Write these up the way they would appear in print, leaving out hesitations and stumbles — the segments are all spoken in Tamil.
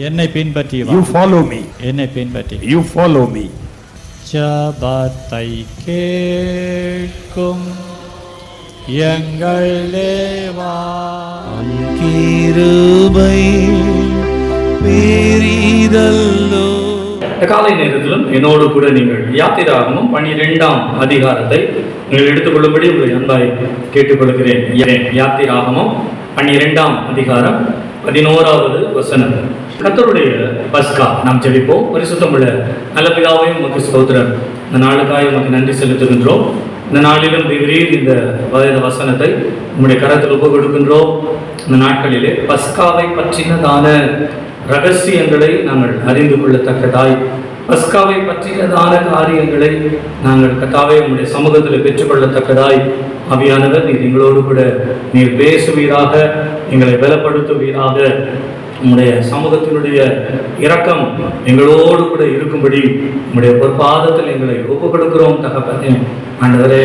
என்னை பின்பற்றி வா. You follow me. என்னை பின்பற்றி. You follow me. ஜபத்தை கேட்கும் எங்கள் தேவா, கிருபை பெரிதல்லோ. இந்த காலை நேரத்திலும் என்னோடு கூட நீங்கள் யாத்திராகமம் 12ஆம் அதிகாரத்தை நீங்கள் எடுத்துக்கொள்ளும்படி உங்களை அன்பாய் கேட்டுக்கொள்கிறேன். யாத்திராகமம் 12ஆம் அதிகாரம் 11வது வசனம். கர்த்தருடைய பஸ்கா நாம் ஜெபிப்போம். பரிசுத்தமுள்ள நல்ல பிதாவே, உமக்கு ஸ்தோத்திரம். இந்த நாளுக்காக உமக்கு நன்றி செலுத்துகின்றோம். இந்த நாளிலும் திடீர் இந்த வசனத்தை உங்களுடைய கரத்தில் ஒப்பு கொடுக்கின்றோம். இந்த நாட்களிலே பஸ்காவை பற்றினதான ரகசியங்களை நாங்கள் அறிந்து கொள்ளத்தக்கதாய், பஸ்காவை பற்றினதான காரியங்களை நாங்கள் கர்த்தாவே உங்களுடைய சமூகத்தில் பெற்றுக்கொள்ளத்தக்கதாய் ஆவியானவர் நீர் எங்களோடு கூட நீர் பேசுவீராக, எங்களை பலப்படுத்துவீராக. உங்களுடைய சமூகத்தினுடைய இரக்கம் எங்களோடு கூட இருக்கும்படி உங்களுடைய பொற்பாதத்தில் எங்களை ஒப்புக் கொடுக்கிறோம் தகப்பனே. ஆண்டவரே,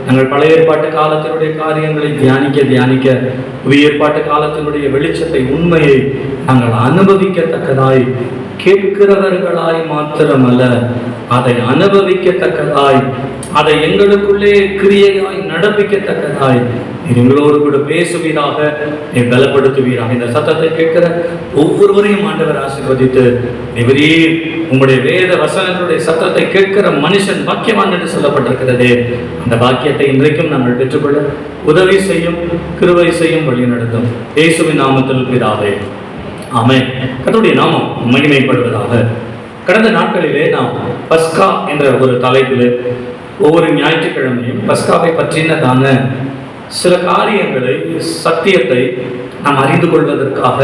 நாங்கள் பழைய ஏற்பாட்டு காலத்தினுடைய காரியங்களை தியானிக்க புதிய ஏற்பாட்டு காலத்தினுடைய வெளிச்சத்தை, உண்மையை நாங்கள் அனுபவிக்கத்தக்கதாய், கேட்கிறவர்களாய் மாத்திரமல்ல, அதை அனுபவிக்கத்தக்கதாய், அதை எங்களுக்குள்ளே கிரியையாய் நடப்பிக்கத்தக்கதாய் எங்களோடு கூட பேசுவீராக, பலப்படுத்துவீராக. இந்த சத்தத்தை கேட்கிற ஒவ்வொருவரையும் ஆண்டவர் ஆசீர்வதித்து, இவரே உங்களுடைய வேத வசனங்களுடைய சத்தத்தை கேட்கிற மனுஷன் பாக்கியவான் என்று சொல்லப்பட்டிருக்கிறது. அந்த பாக்கியத்தை இன்றைக்கும் நாங்கள் பெற்றுக்கொள்ள உதவி செய்யும், கிருபை செய்யும், வழி நடத்தும். இயேசுவின் நாமத்தில் பிதாவே, ஆமென். கர்த்தருடைய நாமம் மகிமைப்படுவதாக. கடந்த நாட்களிலே நாம் பஸ்கா என்ற ஒரு தலைப்பில் ஒவ்வொரு ஞாயிற்றுக்கிழமையும் பஸ்காவை பற்றினதான சில காரியங்களை, சத்தியத்தை நாம் அறிந்து கொள்வதற்காக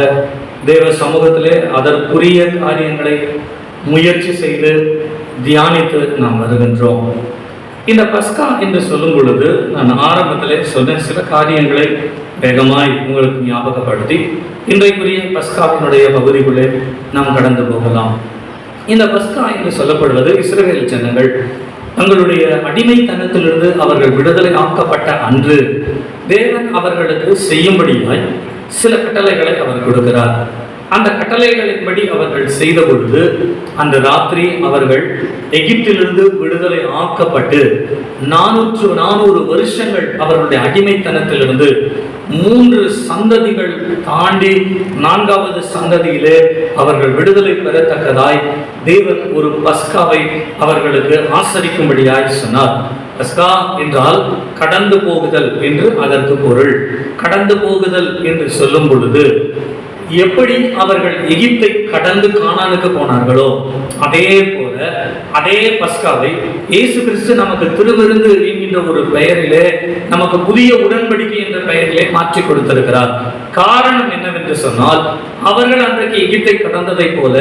தேவ சமூகத்திலே அதற்குரிய காரியங்களை முயற்சி செய்து தியானித்து நாம் வருகின்றோம். இந்த பஸ்கா என்று சொல்லும் பொழுது நான் ஆரம்பத்திலே சொன்ன சில காரியங்களை வேகமாய் உங்களுக்கு ஞாபகப்படுத்தி இன்றைக்குரிய பஸ்காவினுடைய பகுதிக்குள்ளே நாம் கடந்து போகலாம். இந்த பஸ்கா என்று சொல்லப்படுவது இஸ்ரவேல் ஜனங்கள் தங்களுடைய அடிமைத்தனத்திலிருந்து அவர்கள் விடுதலை ஆக்கப்பட்ட அன்று தேவன் அவர்களுக்கு செய்யும்படியாய் சில கட்டளைகளை அவர் கொடுக்கிறார். அந்த கட்டளைகளின்படி அவர்கள் செய்த பொழுது அந்த ராத்திரி அவர்கள் எகிப்திலிருந்து விடுதலை ஆக்கப்பட்டு 400 வருஷங்கள் அவர்களுடைய அடிமைத்தனத்திலிருந்து 3 சந்ததிகள் தாண்டி 4வது சந்ததியிலே அவர்கள் விடுதலை பெறத்தக்கதாய் தேவன் ஒரு பஸ்காவை அவர்களுக்கு ஆசரிக்கும்படியாய் சொன்னார். பஸ்கா என்றால் கடந்து போகுதல் என்று அதற்கு பொருள். கடந்து போகுதல் என்று சொல்லும் பொழுது எப்படி அவர்கள் எகிப்தை கடந்து கானானுக்கு போனார்களோ அதே போல அதே பஸ்காவை இயேசு கிறிஸ்து நமக்கு திருவிருந்து என்கின்ற ஒரு பெயரிலே, நமக்கு புதிய உடன்படிக்கை என்ற பெயரிலே மாற்றி கொடுத்திருக்கிறார். காரணம் என்னவென்று சொன்னால், அவர்கள் அன்றைக்கு எகிப்தை கடந்ததை போல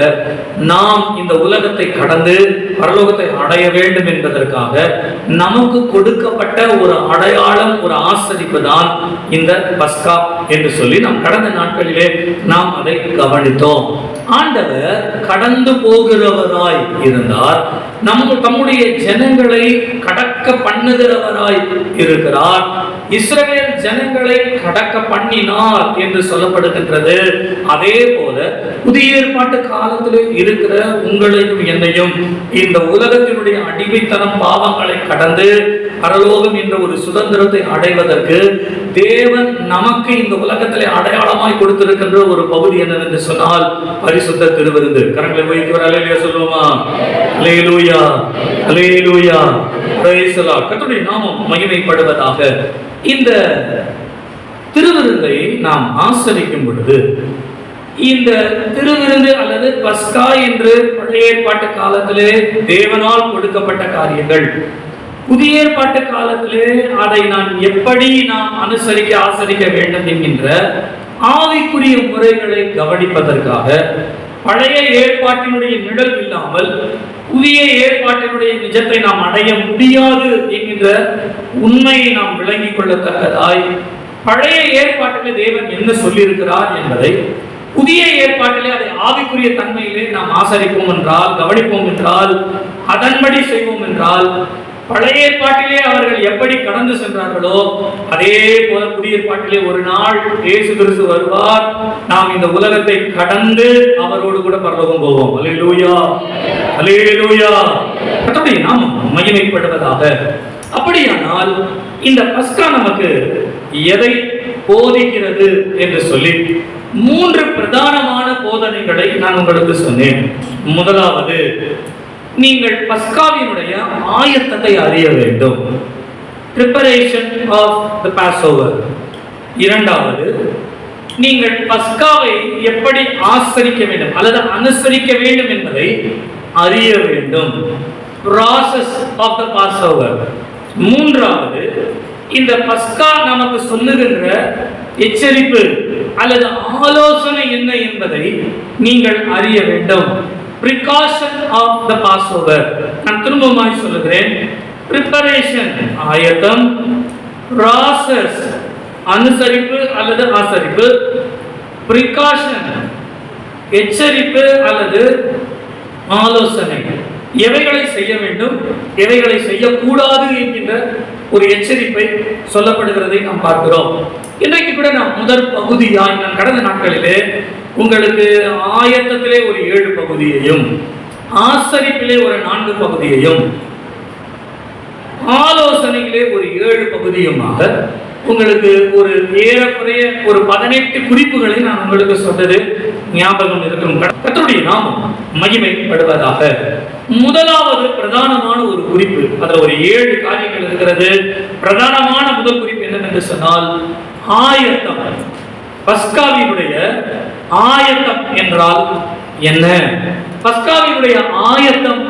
நாம் இந்த உலகத்தை கடந்து பரலோகத்தை அடைய வேண்டும் என்பதற்காக நமக்கு கொடுக்கப்பட்ட ஒரு அடையாளம், ஒரு ஆசரிப்பு தான் இந்த பஸ்கா என்று சொல்லி நாம் கடந்த நாட்களிலே நாம் அதை கவனித்தோம். ஆண்டவர் கடந்து போகிறவராய் இருந்தார், நம்முடைய ஜனங்களை கடக்க பண்ணுகிறவராய் இருக்கிறார். இஸ்ரவேல் ஜனங்களை கடக்க பண்ணினார் என்று சொல்லப்படுகின்றது. அதே போல புதிய ஏற்பாட்டு காலத்தில் இருக்கிற உங்களையும் என்னையும் இந்த உலகத்தினுடைய அடிமைத்தனம், பாவங்களை கடந்து பரலோகம் என்ற ஒரு சுதந்திரத்தை அடைவதற்கு தேவன் நமக்கு இந்த உலகத்திலே அடையாளமாய் கொடுத்திருக்கின்ற ஒரு பகுதி என்னவென்று சொன்னால் பரிசுத்த திருவிருந்து. கரங்களை வைத்து ஒரு அல்லேலூயா சொல்லுவோமா? அல்லேலூயா, அல்லேலூயா, பிரைஸ் தி லார்ட். கர்த்தருடைய நாமம் மகிமைப்படுவதாக. இந்த திருவிருந்தை நாம் ஆசரிக்கும் பொழுது, இந்த திருவிருந்து அல்லது பஸ்கா என்று பழைய ஏற்பாட்டு காலத்திலே தேவனால் கொடுக்கப்பட்ட காரியங்கள், புதிய ஏற்பாட்டு காலத்திலே அதை நாம் எப்படி நாம் ஆசரிக்க வேண்டும் என்கின்ற ஆவிக்குரிய முறைகளை கவனிப்பதற்காக பழைய ஏற்பாட்டினுடைய நிழல் இல்லாமல் புதிய ஏற்பாட்டினுடைய நிஜத்தை நாம் அடைய முடியாது என்கின்ற உண்மையை நாம் விளங்கிக் கொள்ளத்தக்கதாய் பழைய ஏற்பாட்டிலே தேவன் என்ன சொல்லியிருக்கிறார் என்பதை புதிய ஏற்பாட்டிலே அதை ஆவிக்குரிய தன்மையிலே நாம் ஆசரிப்போம் என்றால், கவனிப்போம் என்றால், அதன்படி செய்வோம் என்றால் பழைய ஏற்பாட்டிலே அவர்கள் எப்படி கடந்து சென்றார்களோ அதே போல புதிய ஏற்பாட்டிலே ஒரு நாள் இயேசு கிறிஸ்து வருவார். நாம் இந்த உலகத்தை கடந்து அவரோடு கூட பரலோகம் போவோம். அல்லேலூயா, அல்லேலூயா. கர்த்தருடைய நாமம் மகிமைப்படுவதாக. அப்படியானால் இந்த பஸ்கா நமக்கு எதை போதிக்கிறது என்று சொல்லி 3 பிரதானமான போதனைகளை நான் உங்களுக்கு சொன்னேன். முதலாவது, நீங்கள் பஸ்காவினுடைய ஆயத்தத்தை அறிய வேண்டும். preparation of the Passover. இரண்டாவது, நீங்கள் பஸ்காவை எப்படி ஆசரிக்க வேண்டும் அல்லது அனுசரிக்க வேண்டும் என்பதை அறிய வேண்டும். process of the Passover. மூன்றாவது, இந்த பஸ்கா நமக்கு சொல்லுகின்ற எச்சரிப்பு அல்லது ஆலோசனை என்ன என்பதை நீங்கள் அறிய வேண்டும். precaution of the Passover. நான் திரும்பவும் சொல்லுகிறேன். preparation ஆயத்தம், process அனுசரிப்பு அல்லது ஆசரிப்பு, precaution எச்சரிப்பு அல்லது ஆலோசனை. எவைகளை செய்ய வேண்டும், எவைகளை செய்யக்கூடாது என்கின்ற ஒரு எச்சரிப்பை சொல்லப்படுகிறதை நாம் பார்க்கிறோம். இன்றைக்கு கூட நாம் முதல் பகுதியாய் நான் கடந்த நாட்களிலே உங்களுக்கு ஆயத்தத்திலே ஒரு 7 பகுதியையும் ஆசரிப்பிலே ஒரு 4 பகுதியையும் ஆலோசனையிலே ஒரு 7 பகுதியுமாக உங்களுக்கு ஒரு ஏறக்குறைய ஒரு 18 குறிப்புகளை நான் உங்களுக்கு சொன்னது ஞாபகம் இருக்கும். கர்த்தருடைய நாமம் மகிமைப்படுவதாக. முதலாவது பிரதானமான ஒரு குறிப்பு, அதுல ஒரு 7 காரியங்கள் இருக்கிறது. பிரதானமான முதல் குறிப்பு என்னவென்று சொன்னால் ஆயத்தம். பஸ்காவினுடைய ஆயத்தம் என்றால் என்ன? பஸ்காவினுடைய ஆயத்தம்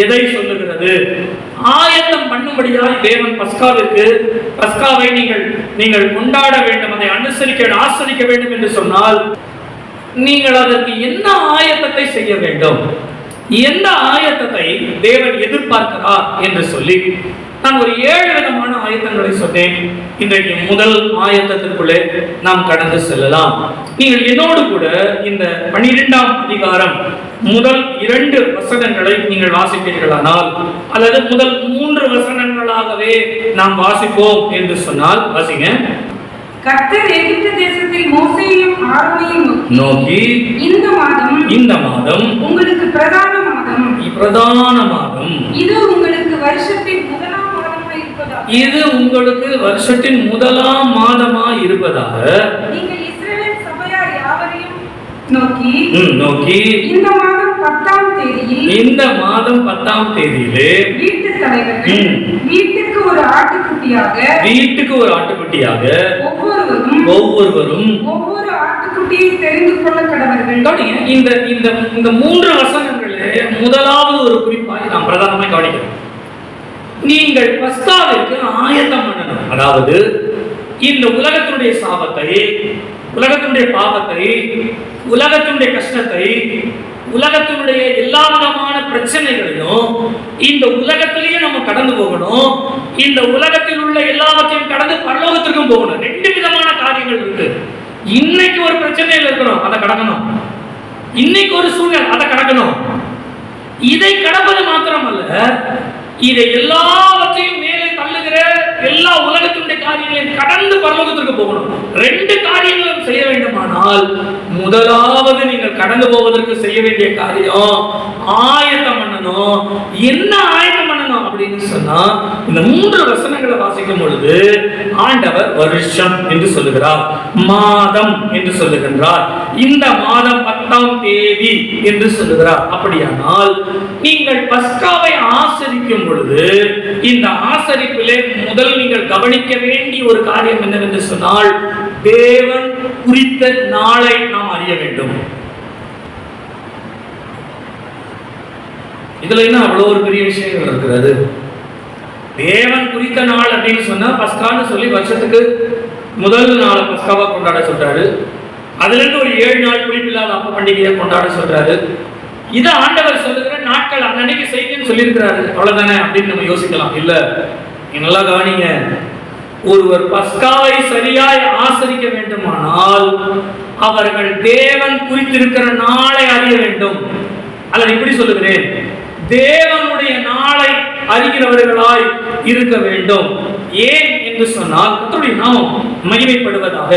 எதை சொல்லுகிறது? ஆயத்தம் பண்ணும்படியாய் தேவன் பஸ்காவை நீங்கள் கொண்டாட வேண்டும், அதை அனுசரிக்க ஆசரிக்க வேண்டும் என்று சொன்னால் நீங்கள் அதற்கு என்ன ஆயத்தத்தை செய்ய வேண்டும், எந்த ஆயத்தத்தை தேவன் எதிர்பார்க்கிறார் என்று சொல்லி நான் ஒரு 7 விதமான ஆயத்தங்களை சொன்னேன். இன்றைக்கு முதல் ஆயத்தத்திற்குள்ளே நாம் கடந்து செல்லலாம். நீங்கள் என்னோடு கூட இந்த 12ஆம் அதிகாரம் முதல் 2 வசனங்களை நீங்கள் வாசிப்பீர்களானால் அல்லது முதல் 3 வசனங்களாகவே நாம் வாசிப்போம் என்று சொன்னால் வாசிங்க. கர்த்தர் எகிப்து தேசத்தில் மோசேயையும் ஆரோனையும் நோக்கி இந்த மாதம் உங்களுக்கு பிரதான மாதம், இது உங்களுக்கு வருஷத்தின் முதலாம் மாதமாய் இருப்பதாக நீங்கள் இஸ்ரவேல் சபையார் யாவரையும் நோக்கி இந்த மாதம் 10ஆம் தேதியிலே வீட்டு தலைவர்கள் வீட்டுக்கு ஒரு ஆட்டுக்குட்டியாக ஒவ்வொருவரும் ஒவ்வொரு ஆட்டுக்குட்டியை தெரிந்து கொள்ள கடவர்கள். இந்த 3 வசனங்களே முதலாவது ஒரு குறிப்பாய் நாம் பிரதானமாய் கவனிக்கிறோம். நீங்கள் பஸ்காவிற்கு ஆயத்தம் பண்ணணும். அதாவது இந்த உலகத்தினுடைய சாபத்தை, உலகத்தினுடைய பாவத்தை, உலகத்தினுடைய கஷ்டத்தை, உலகத்தினுடைய எல்லா விதமான பிரச்சனைகளையும் இந்த உலகத்திலேயே நம்ம கடந்து போகணும். இந்த உலகத்தில் உள்ள எல்லாவற்றையும் கடந்து பரலோகத்திற்கும் போகணும். 2 விதமான காரியங்கள் இருக்கு. இன்னைக்கு ஒரு பிரச்சனையில் இருக்கிறோம், அதை கடக்கணும். இன்னைக்கு ஒரு சூழ்நிலை, அதை கடக்கணும். இதை கடப்பது மாத்திரமல்ல, இதை எல்லாவற்றையும் மேலே தள்ளுகிற எல்லா உலகத்தினுடைய காரியங்களையும் கடந்து பரலோகத்திற்கு போகணும். 2 காரியங்களும் செய்ய வேண்டுமானால் முதலாவது நீங்கள் கடந்து போவதற்கு செய்ய வேண்டிய காரியம் ஆயத்தம் பண்ணணும். என்ன ஆயத்தம் பண்ணணும் அப்படின்னு சொன்னா, இந்த 3 வசனங்களை வாசிக்கும் பொழுது ஆண்டவர் வருஷம் என்று சொல்லுகிறார், மாதம் என்று சொல்லுகின்றார், இந்த மாதம் 10ஆம் தேதி என்று சொல்லுகிறார். அப்படியானால் நீங்கள் பஸ்காவை ஆசரிக்கும் பொழுது இந்த ஆசரிப்பிலே முதல் நீங்கள் கவனிக்க வேண்டிய ஒரு காரியம் என்னவென்று சொன்னால், தேவன் குறித்த நாளை நாம் அறிய வேண்டும். இதுல என்ன அவ்வளவு ஒரு பெரிய விஷயங்கள் இருக்கிறது? தேவன் குறித்த நாள் அப்படின்னு சொன்னா பஸ்கான்னு சொல்லி வருஷத்துக்கு முதல் நாள் பஸ்காவா கொண்டாட சொல்றாரு. அதுல இருந்து ஒரு 7 நாள் குறிப்பில்லாத அப்ப பண்டிகையை கொண்டாட சொல்றாரு. இத ஆண்டவர் சொல்லுகிற நாட்கள் அன்னைக்கு செய்யுன்னு சொல்லியிருக்கிறாரு. அவ்வளவுதானே அப்படின்னு நம்ம யோசிக்கலாம். இல்ல, நல்லா கவனிங்க. ஒருவர் பஸ்காவை சரியாய் ஆசரிக்க வேண்டுமானால் அவர்கள் தேவன் குறித்திருக்கிற நாளை அறிய வேண்டும். அல்லது இப்படி சொல்லுகிறேன், தேவனுடைய நாளை அறிகிறவர்களாய் இருக்க வேண்டும். ஏன் என்று சொன்னால் கர்த்தருடைய நாமம் மகிமைப்படுவதாக.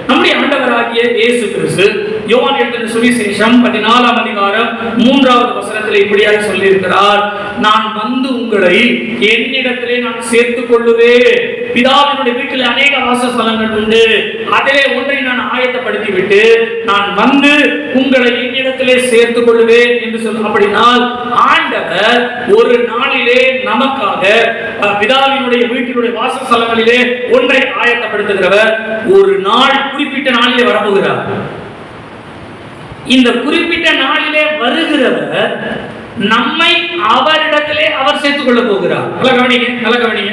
நம்முடைய ஆண்டவராகிய இயேசு கிறிஸ்து யோவான் எழுதின சுவிசேஷம் 14ஆம் அதிகாரம் 3வது வசனத்தில் இப்படியாக சொல்லி இருக்கிறார், நான் வந்து உங்களை என்னிடத்திலே நான் சேர்த்துக் கொள்ளுவேன். பிதாவினுடைய வீட்டில் அநேக வாசஸ்தலங்கள் உண்டு, அதிலே ஒன்றை நான் ஆயத்தப்படுத்தி விட்டு நான் வந்து உங்களை என்னிடத்திலே சேர்த்துக் கொள்ளுவேன் என்று சொல்ல. அப்படினால் ஆண்டவர் ஒரு நாளிலே நமக்காக பிதாவினுடைய வீட்டினுடைய வாசஸ்தலங்களிலே ஒன்றை ஆயத்தப்படுத்துகிறவர். ஒரு நாள் குறிப்பிட்ட நாளிலே வரப்போகிறார். இந்த குறிப்பிட்ட நாளிலே வருகிறவர் நம்மை அவரிடத்திலே அவர் சேர்த்துக் கொள்ள போகிறார். நல்ல கவனிங்க.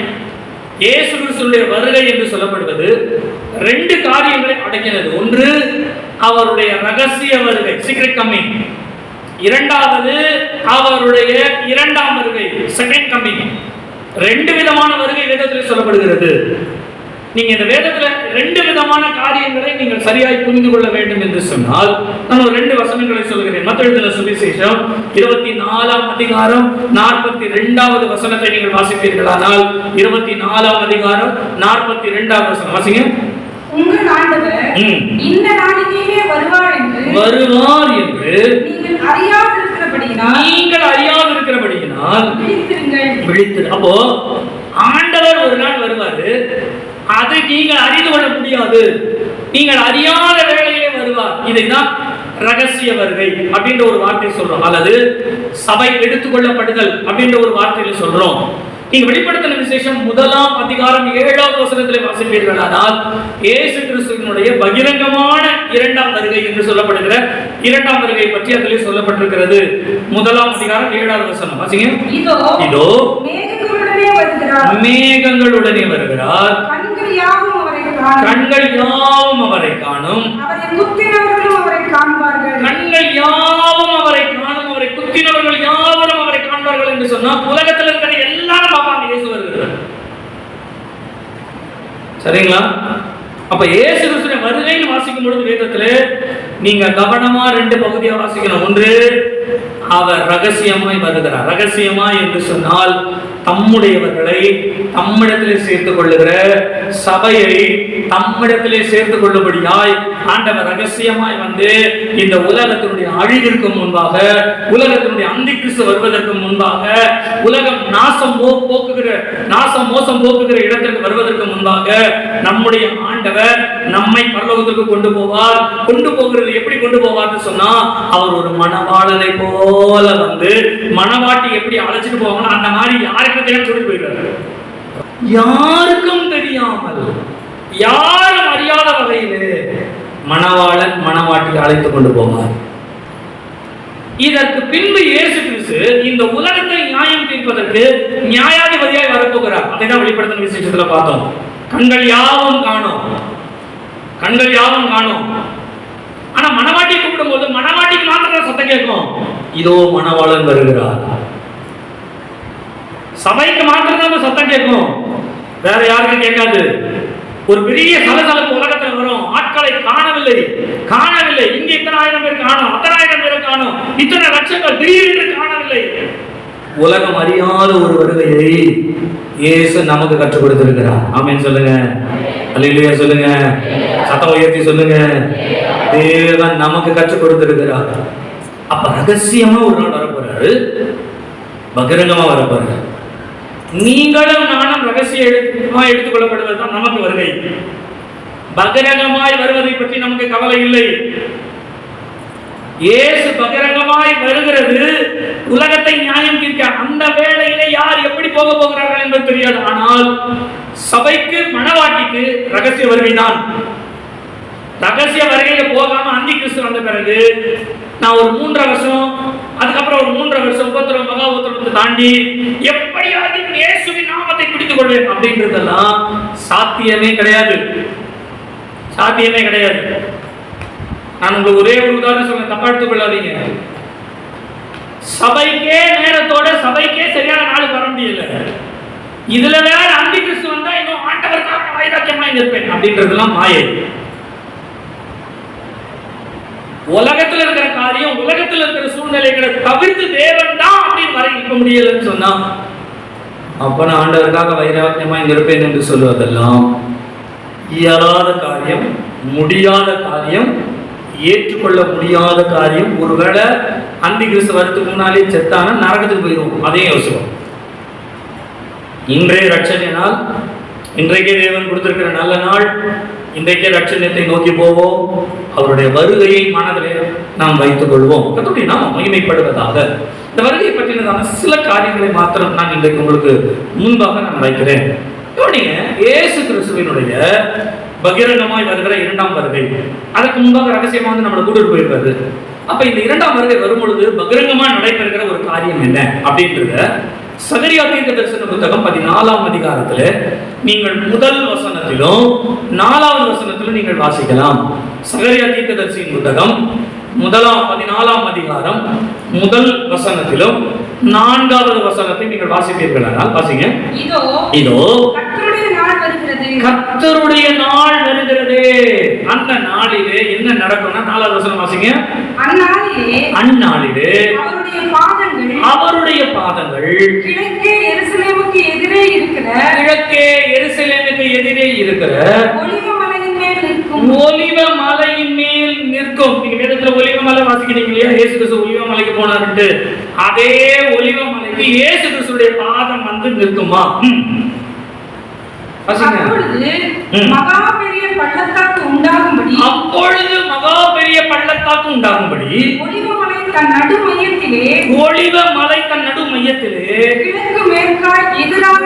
இயேசு கிறிஸ்துவினுடைய வருகை என்று சொல்லப்படுவது 2 காரியங்களை அடக்கினது. ஒன்று அவருடைய ரகசிய வருகை, சீக்ரெட் கம்மிங். இரண்டாவது அவருடைய இரண்டாம் வருகை, செகண்ட் கம்மிங். 2 விதமான வருகை வேதத்தில் சொல்லப்படுகிறது. நீங்க இந்த வேதத்துல 2 விதமான காரியங்களை நீங்கள் சரியாய் புரிந்து கொள்ள வேண்டும் என்று சொன்னால் நான் ஒரு 2 வசனங்களை சொல்கிறேன். மத்தேயு எழுதின சுவிசேஷம் 24ஆம் அதிகாரம் 42வது வசனத்தை நீங்கள் வாசிப்பீர்களானால் 24ஆம் அதிகாரம் 42வது வசனம் வாசிங்க. உங்கள் ஆண்டவர் இந்த நாளிலே வருவார் என்று நீங்கள் அறியாதிருக்கிறபடியினால் விழித்திருங்கள். அப்போ ஆண்டவர் ஒரு நாள் வருவாரு, அதை நீங்கள் அறிந்து கொள்ள முடியாது. நீங்கள் அறியாத வேளையிலே வருவார். இதைதான் ரகசிய வருகை அப்படின்ற ஒரு வார்த்தை சொல்றோம், அல்லது சபை எடுத்துக்கொள்ளப்படுதல் அப்படின்ற ஒரு வார்த்தையில சொல்றோம். நீங்க வெளிப்படுத்தின விசேஷம் 1ஆம் அதிகாரம் 7வது வசனத்திலே வாசிப்பீர்களானால் இயேசு கிறிஸ்துவினுடைய பகிரங்கமான 2ஆம் வருகை என்று சொல்லப்படுகிற 2ஆம் வருகை பற்றி அதிலே சொல்லப்பட்டிருக்கிறது. 1ஆம் அதிகாரம் 7வது வசனம் வாசிங்க. இதோ மேகங்களுடனே வருகிறார், கண்கள் யாவும் அவரை காணும், கண்கள் யாவும் அவரை காணும், அவரை குத்தினவர்கள் யாவரும் அவரை காண்பார்கள் என்று சொன்னா உலகத்தில் இருக்கிற எல்லாரும் பார்ப்பாங்க இயேசு வருகிறார். சரிங்களா? அப்ப இயேசு கிறிஸ்துவின் வருகைன்னு வாசிக்கும் பொழுது வேதத்திலே நீங்க கவனமா 2 பகுதியா வாசிக்கணும். ஒன்று, அவர் ரகசியமாய் வருகிறார். ரகசியமாய் என்று சொன்னால் தம்முடையவர்களை தம்மிடத்திலே சேர்த்துக் கொள்ளுகிற சபையை தம்மிடத்திலே சேர்த்துக் கொள்ளும்படியாய் ஆண்டவர் ரகசியமாய் வந்து இந்த உலகத்தினுடைய அழிவிற்கு முன்பாக, உலகத்தினுடைய அந்தி கிறிஸ்து வருவதற்கு முன்பாக, உலகம் நாசம் மோசம் போக்குகிற இடத்திற்கு வருவதற்கு முன்பாக நம்முடைய ஆண்டவர் நம்மை பரலோகத்திற்கு கொண்டு போவார். கொண்டு போகிறது எப்படி கொண்டு போவார்னு சொன்னா, அவர் ஒரு மணவாளனை போல வந்து மணவாட்டி எப்படி அழைச்சிட்டு போவாங்க அந்த மாதிரி யாருக்கும் சொல்லிட்டு போயிடுறாரு. யாருக்கும் தெரியாமல், யாரும் அறியாத வகையிலே மணவாளன் மணவாட்டி அழைத்துக் கொண்டு போவார். இதற்கு பின்பு இயேசு கிறிஸ்து இந்த உலகத்தை நியாயம் தீர்ப்பதற்கு நியாயாதிபதியாய் வரப்போகிறார். அதைதான் வெளிப்படுத்தின விசேஷத்துல பார்த்தோம். கண்கள் யாவும் காணும். ஆனா மணவாட்டியை கூப்பிடும் போது மணவாட்டிக்கு மாத்திரம் சத்தம் கேட்கும், இதோ மணவாளன் வருகிறார். சபைக்கு மாத்திரம் தான் சத்தம் கேட்கும், வேற யாருக்கும் கேட்காது. ஒரு பெரிய சலசலப்பு உலகத்தில் வரும். ஆட்களை காணவில்லை. இங்க இத்தனை ஆயிரம் பேர் காணும், அத்தனை ஆயிரம் பேர் காணும், இத்தனை லட்சங்கள் திடீரென்று காணவில்லை. உலகம் அறியாத ஒரு வருகையை இயேசு நமக்கு கற்றுக் கொடுத்திருக்கிறார். ஆமென் சொல்லுங்க. அல்லேலூயா சொல்லுங்க. சத்தம் உயர்த்தி சொல்லுங்க. தேவன் நமக்கு கற்றுக் கொடுத்திருக்கிறார். அப்ப ரகசியமா ஒரு நாள் வரப்போறாரு, பகிரங்கமா வரப்போறாரு. நீங்களும் நானும் ரகசியமாய் எடுத்துக் கொள்ளப்படுவதுதான் நமக்கு வருகை. பகிரங்கமாய் வருவதை பற்றி நமக்கு கவலை இல்லை. இயேசு பகிரங்கமாய் வருகிறது உலகத்தை நியாயம் தீர்க்க. அந்த வேளையிலே யார் எப்படி போக போகிறார்கள் என்பது தெரியாது. ஆனால் சபைக்கு, மணவாட்டிக்கு ரகசிய வருகைதான். ரகசிய வருகையில போகாம அந்தி கிறிஸ்து வந்த பிறகு நான் ஒரு 3.5 வருஷம், அதுக்கப்புறம் ஒரு 3.5 வருஷம் உபத்திரம் மகா உபத்திரத்தை தாண்டி எப்படியாவது இயேசுவின் நாமத்தை பிடித்துக் கொள்வேன் அப்படின்றதெல்லாம் சாத்தியமே கிடையாது. நான் உங்களுக்கு ஒரே ஒரு உதாரணம் சொல்ல, தப்பா எடுத்துக் கொள்ளாதீங்க. சபைக்கே நேரத்தோட சபைக்கே சரியான நாளுக்கு வர முடியல. இதுல வேற அந்தி கிறிஸ்து வந்தா இன்னும் ஆண்டவருக்காக வைராக்கியமா இருப்பேன் அப்படின்றதெல்லாம் மாயை. உலகத்தில் இருக்கிற காரியம், உலகத்தில் இருக்கிற சூழ்நிலைகளை தவிர்த்து தேவன் தான் அப்படின்னு வர இருக்க முடியலன்னு சொன்னா அப்ப நான் ஆண்டவருக்காக வைராக்கியமா இங்க இருப்பேன் என்று சொல்லுவதெல்லாம் இயலாத காரியம், முடியாத காரியம், ஏற்றுக்கொள்ள முடியாத காரியம். ஒருவேளை அந்தி கிறிஸ்து வரத்துக்கு முன்னாலே செத்தான நரகத்துக்கு போயிடும். அதையும் யோசிப்போம். இன்றைய ரட்சணை நாள், இன்றைக்கே தேவன் கொடுத்திருக்கிற நல்ல நாள், இன்றைக்கே ரட்சணத்தை நோக்கி போவோம். அவருடைய வருகையை மனதிலே நாம் வைத்துக் கொள்வோம். கர்த்தருடைய நாமம் மகிமைப்படுவதாக. இந்த வருகையை பற்றினதான சில காரியங்களை மாத்திரம் நான் இன்றைக்கு உங்களுக்கு முன்பாக நான் வைக்கிறேன். இயேசு கிறிஸ்துவினுடைய பகிரங்கமாய் வருகிற இரண்டாம் வருகை, அதுக்கு முன்பாக ரகசியமா வந்து நம்மளை கூட்டிட்டு போயிருக்காரு. அப்ப இந்த இரண்டாம் வருகை வரும் பொழுது பகிரங்கமா நடைபெறுகிற ஒரு காரியம் என்ன அப்படின்றத சகரியா தீர்க்கதரிசன புத்தகம் 14ஆம் அதிகாரத்துல நீங்கள் முதல் வசனத்திலும் 4வது வசனத்திலும் நீங்கள் வாசிக்கலாம். சகரியா தீர்க்கதரிசியின் புத்தகம் 14ஆம் அதிகாரம் முதல் வசனத்திலும் 4வது வசனத்தை நீங்கள் வாசிப்பீர்களானால் வாசிங்க. இதோ கர்த்தருடைய நாள் வருகிறது. அந்த நாளிலே என்ன நடக்கும்னா 4வது வசனம் வாசிங்க. அந்நாளிலே அவருடைய பாதங்கள் கிழக்கே எருசலேமுக்கு எதிரே இருக்கிற ஒலிவ மலையின் மேல் நிற்கும். நீங்க வேதத்துல ஒலிவ மலை வாசிக்கிறீங்க இல்லையா? இயேசு கிறிஸ்து ஒலிவ மலைக்கு போனாரு. அதே ஒலிவ மலைக்கு இயேசு கிறிஸ்துடைய பாதம் வந்து நிற்குமா? அப்பொழுது மகா பெரிய பள்ளத்தாக்கு உண்டாகும்படி ஒலிவ மலை தன் நடு மையத்திலே கிழக்கு மேற்காய் எதிராக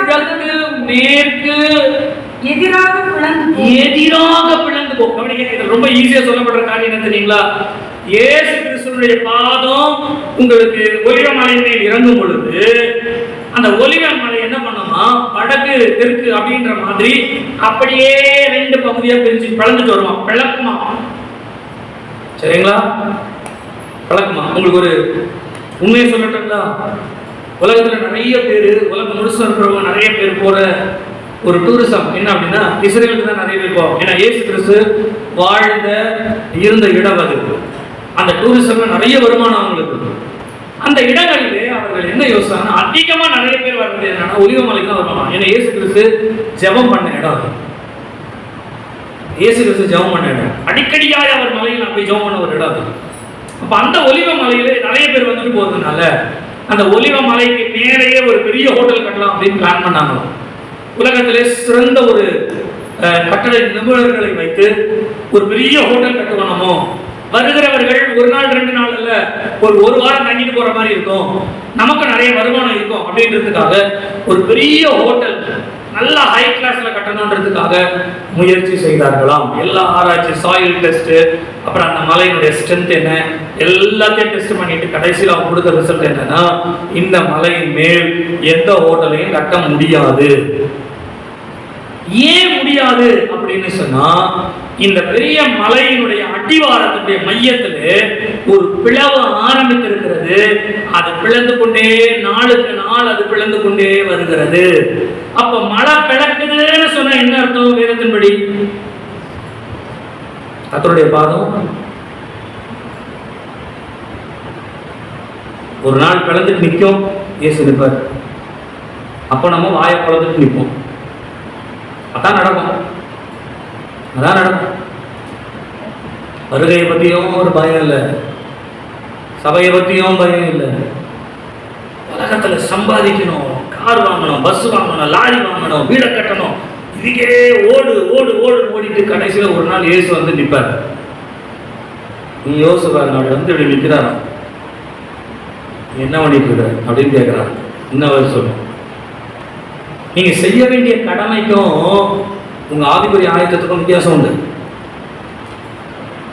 பிளந்து போகும். ரொம்ப ஈஸியா சொல்லப்படுற காரியம் என்ன தெரியுங்களா? இயேசு கிறிஸ்துவினுடைய பாதம் உங்களுக்கு ஒலிவ மலையின் மேல் இறங்கும் பொழுது அந்த ஒலிவ மலை என்ன பண்ணுமா, வடக்கு தெற்கு அப்படின்ற மாதிரி அப்படியே 2 பகுதியா பிரிஞ்சு பிளந்துட்டு வருமா, பிளக்குமா. சரிங்களா? பிளக்குமா. உங்களுக்கு ஒரு உண்மையை சொல்லட்டுங்களா? உலகத்துல நிறைய பேர், உலகம் முழுசா இருக்கிறவங்க நிறைய பேர் போற ஒரு டூரிசம் என்ன அப்படின்னா இஸ்ரேலுக்கு தான் நிறைய பேர் போவோம். ஏன்னா இயேசு கிறிஸ்து இருந்த இடம் அது. அந்த டூரிசம்ல நிறைய வருமானம் அவங்களுக்கு. அந்த இடங்களிலே அவர்கள் என்ன யோசிச்சாங்கன்னா, அதிகமா நிறைய பேர் வர்றது என்னன்னா ஒலிவ மலைக்கு தான் வருவாங்க. ஏன்னா இயேசு கிறிஸ்து ஜெபம் பண்ண இடம் அது. இயேசு கிறிஸ்து ஜெபம் பண்ண இடம், அடிக்கடியாக அவர் மலையில் நான் போய் ஜெபம் பண்ண ஒரு இடம் அது. அப்ப அந்த ஒலிவ மலையில நிறைய பேர் வந்துட்டு போறதுனால அந்த ஒலிவ மலைக்கு மேலேயே ஒரு பெரிய ஹோட்டல் கட்டலாம் அப்படின்னு பிளான் பண்ணாங்க. உலகத்திலே சிறந்த ஒரு கட்டட நிபுணர்களை வைத்து ஒரு பெரிய ஹோட்டல் கட்டுவானமோ, வருகிறவர்கள் 1 நாள் 2 நாள் இல்ல, ஒரு வாரம் தங்கிட்டு போற மாதிரி இருக்கும், நமக்கு நிறைய வருமானம் இருக்கும் அப்படின்றதுக்காக ஒரு பெரிய ஹோட்டல் நல்ல ஹை கிளாஸ்ல கட்டணுன்றதுக்காக முயற்சி செய்தார்களாம். எல்லா ஆராய்ச்சி, சாயில் டெஸ்ட், அப்புறம் அந்த மலையினுடைய ஸ்ட்ரென்த் என்ன, எல்லாத்தையும் டெஸ்ட் பண்ணிட்டு கடைசியில் அவங்க கொடுத்த ரிசல்ட் என்னன்னா, இந்த மலையின் மேல் எந்த ஹோட்டலையும் கட்ட முடியாது. ஏன் முடியாது அப்படின்னு சொன்னா, இந்த பெரிய மலையினுடைய அடிவாரத்துடைய மையத்திலே ஒரு பிளவு ஆரம்பித்திருக்கிறது. அது பிளந்து கொண்டே நாளுக்கு நாள் அது பிளந்து கொண்டே வருகிறது. அப்ப மழை பிளக்குதுன்னு சொன்னா என்ன அர்த்தம்? வேதத்தின்படி கர்த்தருடைய பாதம் ஒரு நாள் பிளந்துட்டு நிற்கும். இயேசு நிற்பார். அப்ப நம்ம வாயை பிளந்துட்டு நிற்போம். அதான் நடக்கும். வருகையை பத்தியும் ஒரு பயம் இல்லை, சபையை பத்தியும் பயம் இல்லை. உலகத்துல சம்பாதிக்கணும், கார் வாங்கணும், பஸ் வாங்கணும், லாரி வாங்கணும், வீடை கட்டணும், இதுக்கே ஓடிட்டு கடைசியில் ஒரு நாள் இயேசு வந்து நிற்பார். நீ யோசிச்சு பாருங்க. அப்படி வந்து இப்படி நிற்கிறாரா, என்ன பண்ணிட்டு இருக்கிற அப்படின்னு கேட்கிறாரு. இன்னும் சொல்லுங்க, நீங்க செய்ய வேண்டிய கடமைக்கும் உங்க ஆவிக்குரிய ஆயத்தத்துக்கும் வித்தியாசம் உண்டு.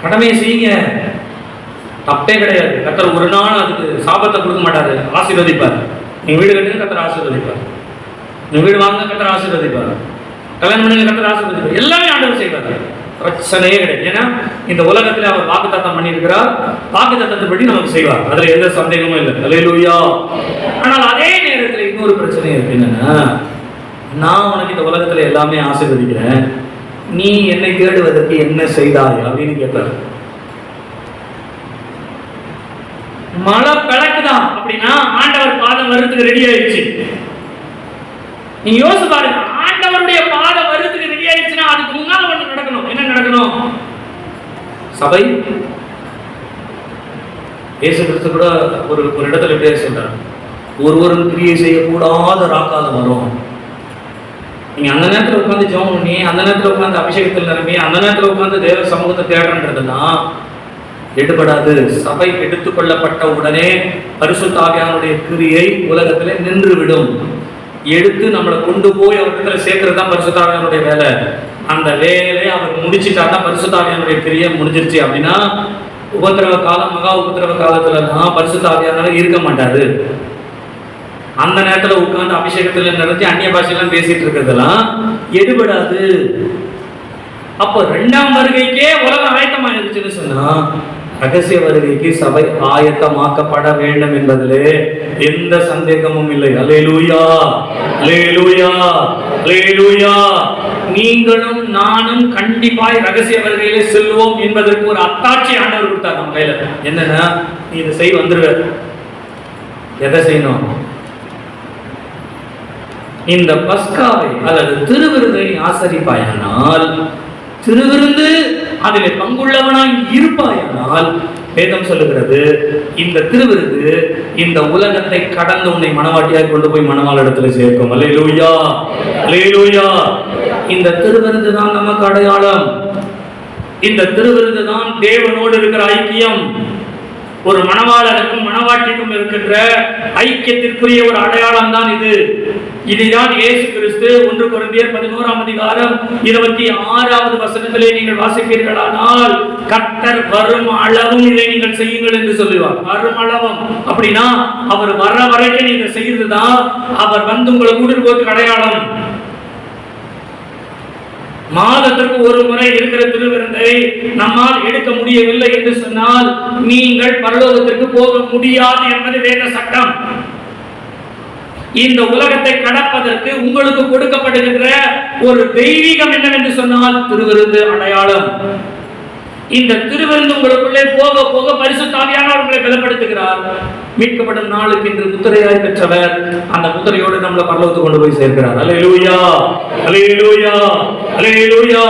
கடமையை செய்யுங்க, தப்பே கிடையாது. கர்த்தர் ஒரு நாள் அதுக்கு சாபத்தை கொடுக்க மாட்டாரு, ஆசீர்வதிப்பார். நீங்க வீடு கட்டுங்க, கர்த்தர் ஆசீர்வதிப்பார். நீங்க வீடு வாங்க, கர்த்தர் ஆசீர்வதிப்பார். கல்யாணம் பண்ணுங்க, கர்த்தர் ஆசீர்வதிப்பார். எல்லாமே ஆண்டவர் செய்வார், பிரச்சனையே கிடையாது. ஏன்னா இந்த உலகத்துல அவர் வாக்குத்தத்தம் பண்ணியிருக்கிறார். வாக்குத்தத்தத்தின்படி நமக்கு செய்வார், அதுல எந்த சந்தேகமும் இல்லை. அல்லேலூயா. ஆனால் அதே நேரத்தில் இன்னொரு பிரச்சனை இருக்கு. என்னன்னா, நான் உனக்கு இந்த உலகத்துல எல்லாமே ஆசீர்வதிக்கிறேன், நீ என்னை தேடுவதற்கு என்ன செய்தாய் அப்படின்னு கேட்பாரு. மழை பிளக்குதான் அப்படின்னா ஆண்டவர் பாதம் வர்றதுக்கு ரெடி ஆயிடுச்சு. நீங்க யோசிச்சு பாருங்க, ஆண்டவருடைய பாதம் வருதுக்கு ரெடி ஆயிடுச்சுன்னா அதுக்கு முன்னால ஒண்ணு நடக்கணும். என்ன நடக்கணும்? சபை. இயேசு கிறிஸ்து கூட ஒரு இடத்துல இப்படியே சொல்றாரு, ஒருவரும் கிரியை செய்யக்கூடாத ராக்காலம் வரும். நீங்க அந்த நேரத்தில் உட்காந்து ஜெபம் பண்ணி, அந்த நேரத்தில் உட்காந்து அபிஷேகத்தில் நிரம்பி, அந்த நேரத்தில் உட்காந்து தேவ சமூகத்தை தேடுறதுலாம் எடுபடாது. சபை எடுத்துக்கொள்ளப்பட்ட உடனே பரிசுத்த ஆவியானுடைய கிரியை உலகத்துல நின்று விடும். எடுத்து நம்மளை கொண்டு போய் அவர்கிட்ட சேர்க்கறது தான் பரிசுத்த ஆவியானுடைய வேலை. அந்த வேலையை அவர் முடிச்சுட்டாதான் பரிசுத்த ஆவியானுடைய கிரியை முடிஞ்சிருச்சு. அப்படின்னா உபத்திரவ காலம், மகா உபத்திரவ காலத்துலதான் பரிசுத்த ஆவியானவர் இருக்க மாட்டாரு. அந்த நேரத்துல உட்கார்ந்து அபிஷேகத்துல நிறைஞ்சு அந்நிய பாஷையெல்லாம் பேசிட்டு இருக்கிறதெல்லாம் எடுபடாது. அப்போ 2ஆம் வருகைக்கே உலகம் ஆயத்தமாயிருச்சுன்னு சொன்னா, ரகசிய வருகைக்கு சபை ஆயத்தமாக்கப்பட வேண்டும் என்பதிலே எந்த சந்தேகமும் இல்லை. அல்லேலூயா, அல்லேலூயா, அல்லேலூயா. நீங்களும் நானும் கண்டிப்பாய் ரகசிய வருகையிலே செல்வோம் என்பதற்கு ஒரு அத்தாட்சி ஆண்டவர் கொடுத்தார் நம்ம கையில. என்னன்னா, நீ இதை செய் வந்துருவ. எதை செய்யணும்? இந்த பஸ்காவை அல்லது திருவிருந்தை ஆசரிப்பாயானால், திருவிருந்து அதிலே பங்குள்ளவனாய் இருப்பாயானால், வேதம் சொல்லுகிறது இந்த திருவிருந்து இந்த உலகத்தை கடந்து உன்னை மனவாட்டியாய் கொண்டு போய் மணவாளனிடத்துல சேர்க்கும். அல்லேலூயா, அல்லேலூயா. இந்த திருவிருந்து தான் நமக்கு அடையாளம். இந்த திருவிருந்து தான் தேவனோடு இருக்கிற ஐக்கியம். ஒரு மணவாளனுக்கும் மணவாட்டிக்கும் இருக்கின்ற ஐக்கியத்திற்குரிய ஒரு அடையாளம் தான் இது. இதைதான் இயேசு கிறிஸ்து 1 கொரிந்தியர் 11ஆம் அதிகாரம் 26வது வசனத்திலே நீங்கள் வாசிப்பீர்களானால், கர்த்தர் வரும் அளவும் இதை நீங்கள் செய்யுங்கள் என்று சொல்லுவார். வரும் அளவும் அப்படின்னா அவர் வர வரைக்கும் நீங்க செய்யறதுதான் அவர் வந்து உங்களை கூட்டிட்டு போறதுக்கு அடையாளம். மாதத்திற்கு ஒரு முறை இருக்கிற திருவிருந்தை நம்மால் எடுக்க முடியவில்லை என்று சொன்னால் நீங்கள் பரலோகத்திற்கு போக முடியாது என்பது வேத சட்டம். இந்த உலகத்தை கடப்பதற்கு உங்களுக்கு கொடுக்கப்படுகின்ற ஒரு தெய்வீகம் என்னவென்று சொன்னால் திருவிருந்து அடையாளம். இந்த திருவிருந்து உங்களுக்குள்ளே போக போக பரிசுத்த ஆவியானவர் உங்களை பலப்படுத்துகிறார். மீட்கப்படும் நாளுக்கு இன்று முத்திரையாய் பெற்றவர் அந்த முத்திரையோடு நம்மளை பரலோகத்துக்கு கொண்டு போய் சேர்க்கிறார். அல்லேலூயா, அல்லேலூயா, அல்லேலூயா.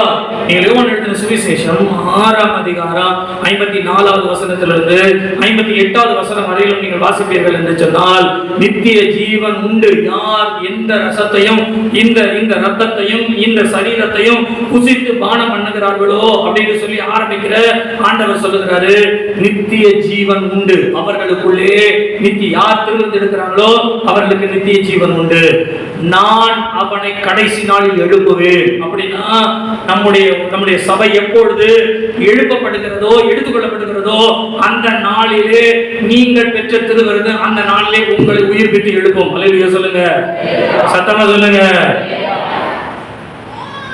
நீங்கள் யோவான் எழுதின சுவிசேஷம் 6ஆம் அதிகாரம் 54வது வசனத்திலிருந்து 58வது வசனம் வரையிலும் நீங்கள் வாசிப்பீர்கள் என்று சொன்னால், நித்திய ஜீவன் உண்டு. யார் எந்த ரசத்தையும் இந்த ரத்தத்தையும் இந்த சரீரத்தையும் புசித்து பானம் பண்ணுகிறார்களோ அப்படின்னு சொல்லி ஆரம்பிக்கிற ஆண்டவர் சொல்லுகிறாரு, நித்திய ஜீவன் உண்டு அவர்களுக்குள்ளே. யார் திருவிருந்து எடுக்கிறாங்களோ அவர்களுக்கு நித்திய ஜீவன் உண்டு. நான் அவனை கடைசி நாளில் எழுப்புவேன். அப்படின்னா நம்முடைய சபை எப்பொழுது எழுப்பப்படுகிறதோ எடுத்துக்கொள்ளப்படுகிறதோ அந்த நாளிலே நீங்கள் பெற்ற திருவிருந்து அந்த நாளிலே உங்களை உயிர்ப்பித்து எழுப்பும். அல்லேலூயா சொல்லுங்க, சத்தமா சொல்லுங்க.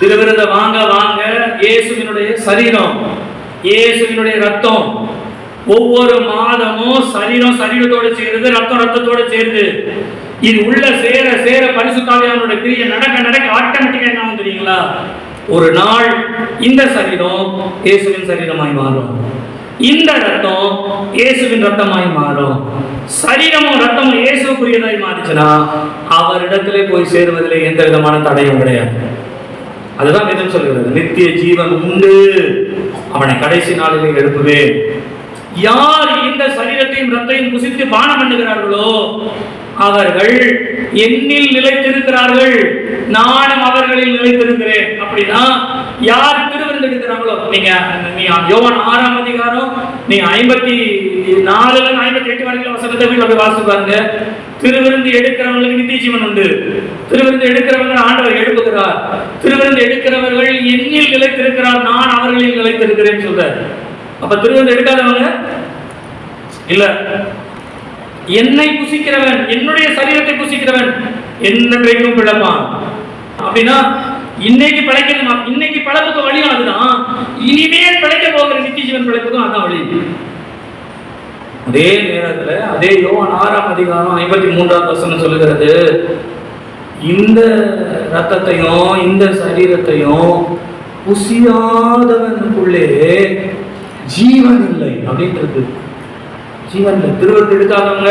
திருவிருந்த வாங்க வாங்க. இயேசுவினுடைய சரீரம், இயேசுவினுடைய ரத்தம். ஒவ்வொரு மாதமும் சரீரம் சரீரத்தோடு சேர்ந்து, ரத்தம் ரத்தத்தோடு சேர்ந்து, இது உள்ள சேர சேர பரிசுத்த ஆவியானவருடைய கிரியை நடக்க நடக்க ஆட்டோமேட்டிக்கா என்ன ஆகும் தெரியுங்களா? ஒரு நாள் இந்த சரீரம் இயேசுவின் சரீரமாய் மாறும், இந்த ரத்தம் இயேசுவின் ரத்தமாய் மாறும். சரீரமும் ரத்தமும் இயேசுக்குரியதாய் மாறிச்சுன்னா அவரிடத்திலே போய் சேருவதிலே எந்த விதமான தடையும் கிடையாது. அதுதான் வேதம் சொல்கிறது, நித்திய ஜீவன் உண்டு, அவனை கடைசி நாளிலே எழுப்புவேன். யார் இந்த சரீரத்தையும் ரத்தையும் புசித்து பானம் பண்ணுகிறார்களோ அவர்கள் என்னில் நிலைத்திருக்கிறார்கள், நானும் அவர்களில் நிலைத்திருக்கிறேன். அப்படின்னா யார் திருவிருந்து எடுக்கிறாங்களோ, நீங்க யோவான் 6ஆம் அதிகாரம் நீங்க 54 58 வரைக்கும் வசனத்தை வீட்டில் வாசித்து பாருங்க. திருவிருந்து எடுக்கிறவங்களுக்கு நித்திய ஜீவன் உண்டு. திருவிருந்து எடுக்கிறவர்கள் ஆண்டவர் எழுப்புகிறார். திருவிருந்து எடுக்கிறவர்கள் என்னில் நிலைத்திருக்கிறார், நான் அவர்களில் நிலைத்திருக்கிறேன் சொல்றார். அப்ப திருவிருந்து எடுக்காதவங்க இல்ல, என்னை புசிக்கிறவன், என்னுடைய சரீரத்தை புசிக்கிறவன் என்னைக்கும் பிழைப்பான். அப்படின்னா இன்னைக்கு பிழைக்கிறது, இன்னைக்கு பிழைப்புக்கு வழி அதுதான். இனிமேல் பிழைக்க போகிற நித்திய ஜீவன் பிழைப்புக்கும் அதான் வழி. அதே நேரத்துல அதே யோவான் 6ஆம் அதிகாரம் 53வது வசனம் சொல்லுகிறது, இந்த ரத்தத்தையும் இந்த சரீரத்தையும் புசியாதவனுக்குள்ளே ஜீவன் இல்லை அப்படின்றது. ஜீவன் இல்லை. திருவிருந்து எடுக்காதவங்க,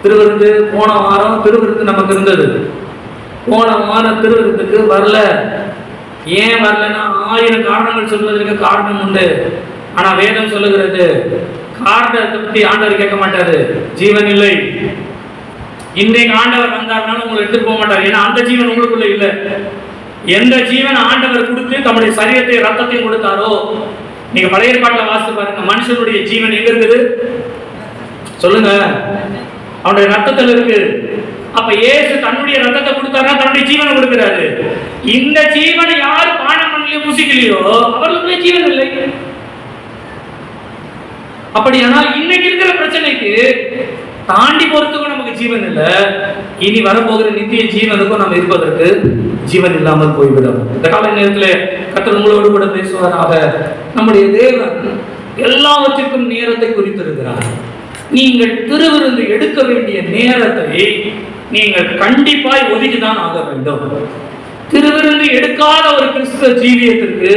திருவிருந்து போன வாரம் திருவிருந்து நமக்கு இருந்தது. போன வாரம் திருவிருந்துக்கு வரல. ஏன் வரலன்னா 1000 காரணங்கள் சொல்வதற்கு காரணம் உண்டு. ஆனா வேதம் சொல்லுகிறது காரணத்தை பற்றி ஆண்டவர் கேட்க மாட்டாரு. ஜீவன் இல்லை. இன்றைக்கு ஆண்டவர் வந்தாருனாலும் உங்களை எடுத்துட்டு போக மாட்டார். ஏன்னா அந்த ஜீவன் உங்களுக்குள்ள இல்லை. எந்த ஜீவன் ஆண்டவர் கொடுத்து தம்முடைய சரீரத்தை ரத்தத்தையும் கொடுத்தாரோ, நீங்க பழைய ஏற்பாட்டில் வாசித்து பாருங்க, மனுஷனுடைய ஜீவன் எங்க இருக்குது சொல்லுங்க? அவனுடைய ரத்தத்தில் இருக்கு. அப்ப இயேசு தன்னுடைய ரத்தத்தை கொடுத்தாருன்னா தன்னுடைய ஜீவனை கொடுக்கிறாரு. இந்த ஜீவனை யார் பானம் பண்ணலையோ புசிக்கலையோ அவர்களுக்குள்ளே ஜீவன் இல்லை. அப்படியானால் இன்னைக்கு இருக்கிற பிரச்சனைக்கு தாண்டி போறதுக்கும் நமக்கு ஜீவன் இல்லை. இனி வரப்போகிற நித்திய ஜீவனுக்கும் நம்ம இருப்பதற்கு ஜீவன் இல்லாமல் போய்விடும். இந்த கால நேரத்தில் கர்த்தர் உங்களோடு கூட பேசுவாராக. நம்முடைய தேவன் எல்லாவற்றிற்கும் நேரத்தை குறித்திருக்கிறார். நீங்கள் திருவிருந்து எடுக்க வேண்டிய நேரத்தை நீங்கள் கண்டிப்பாய் ஒதுக்கிதான் ஆக வேண்டும். திருவிருந்து எடுக்காத ஒரு கிறிஸ்தவ ஜீவியத்திற்கு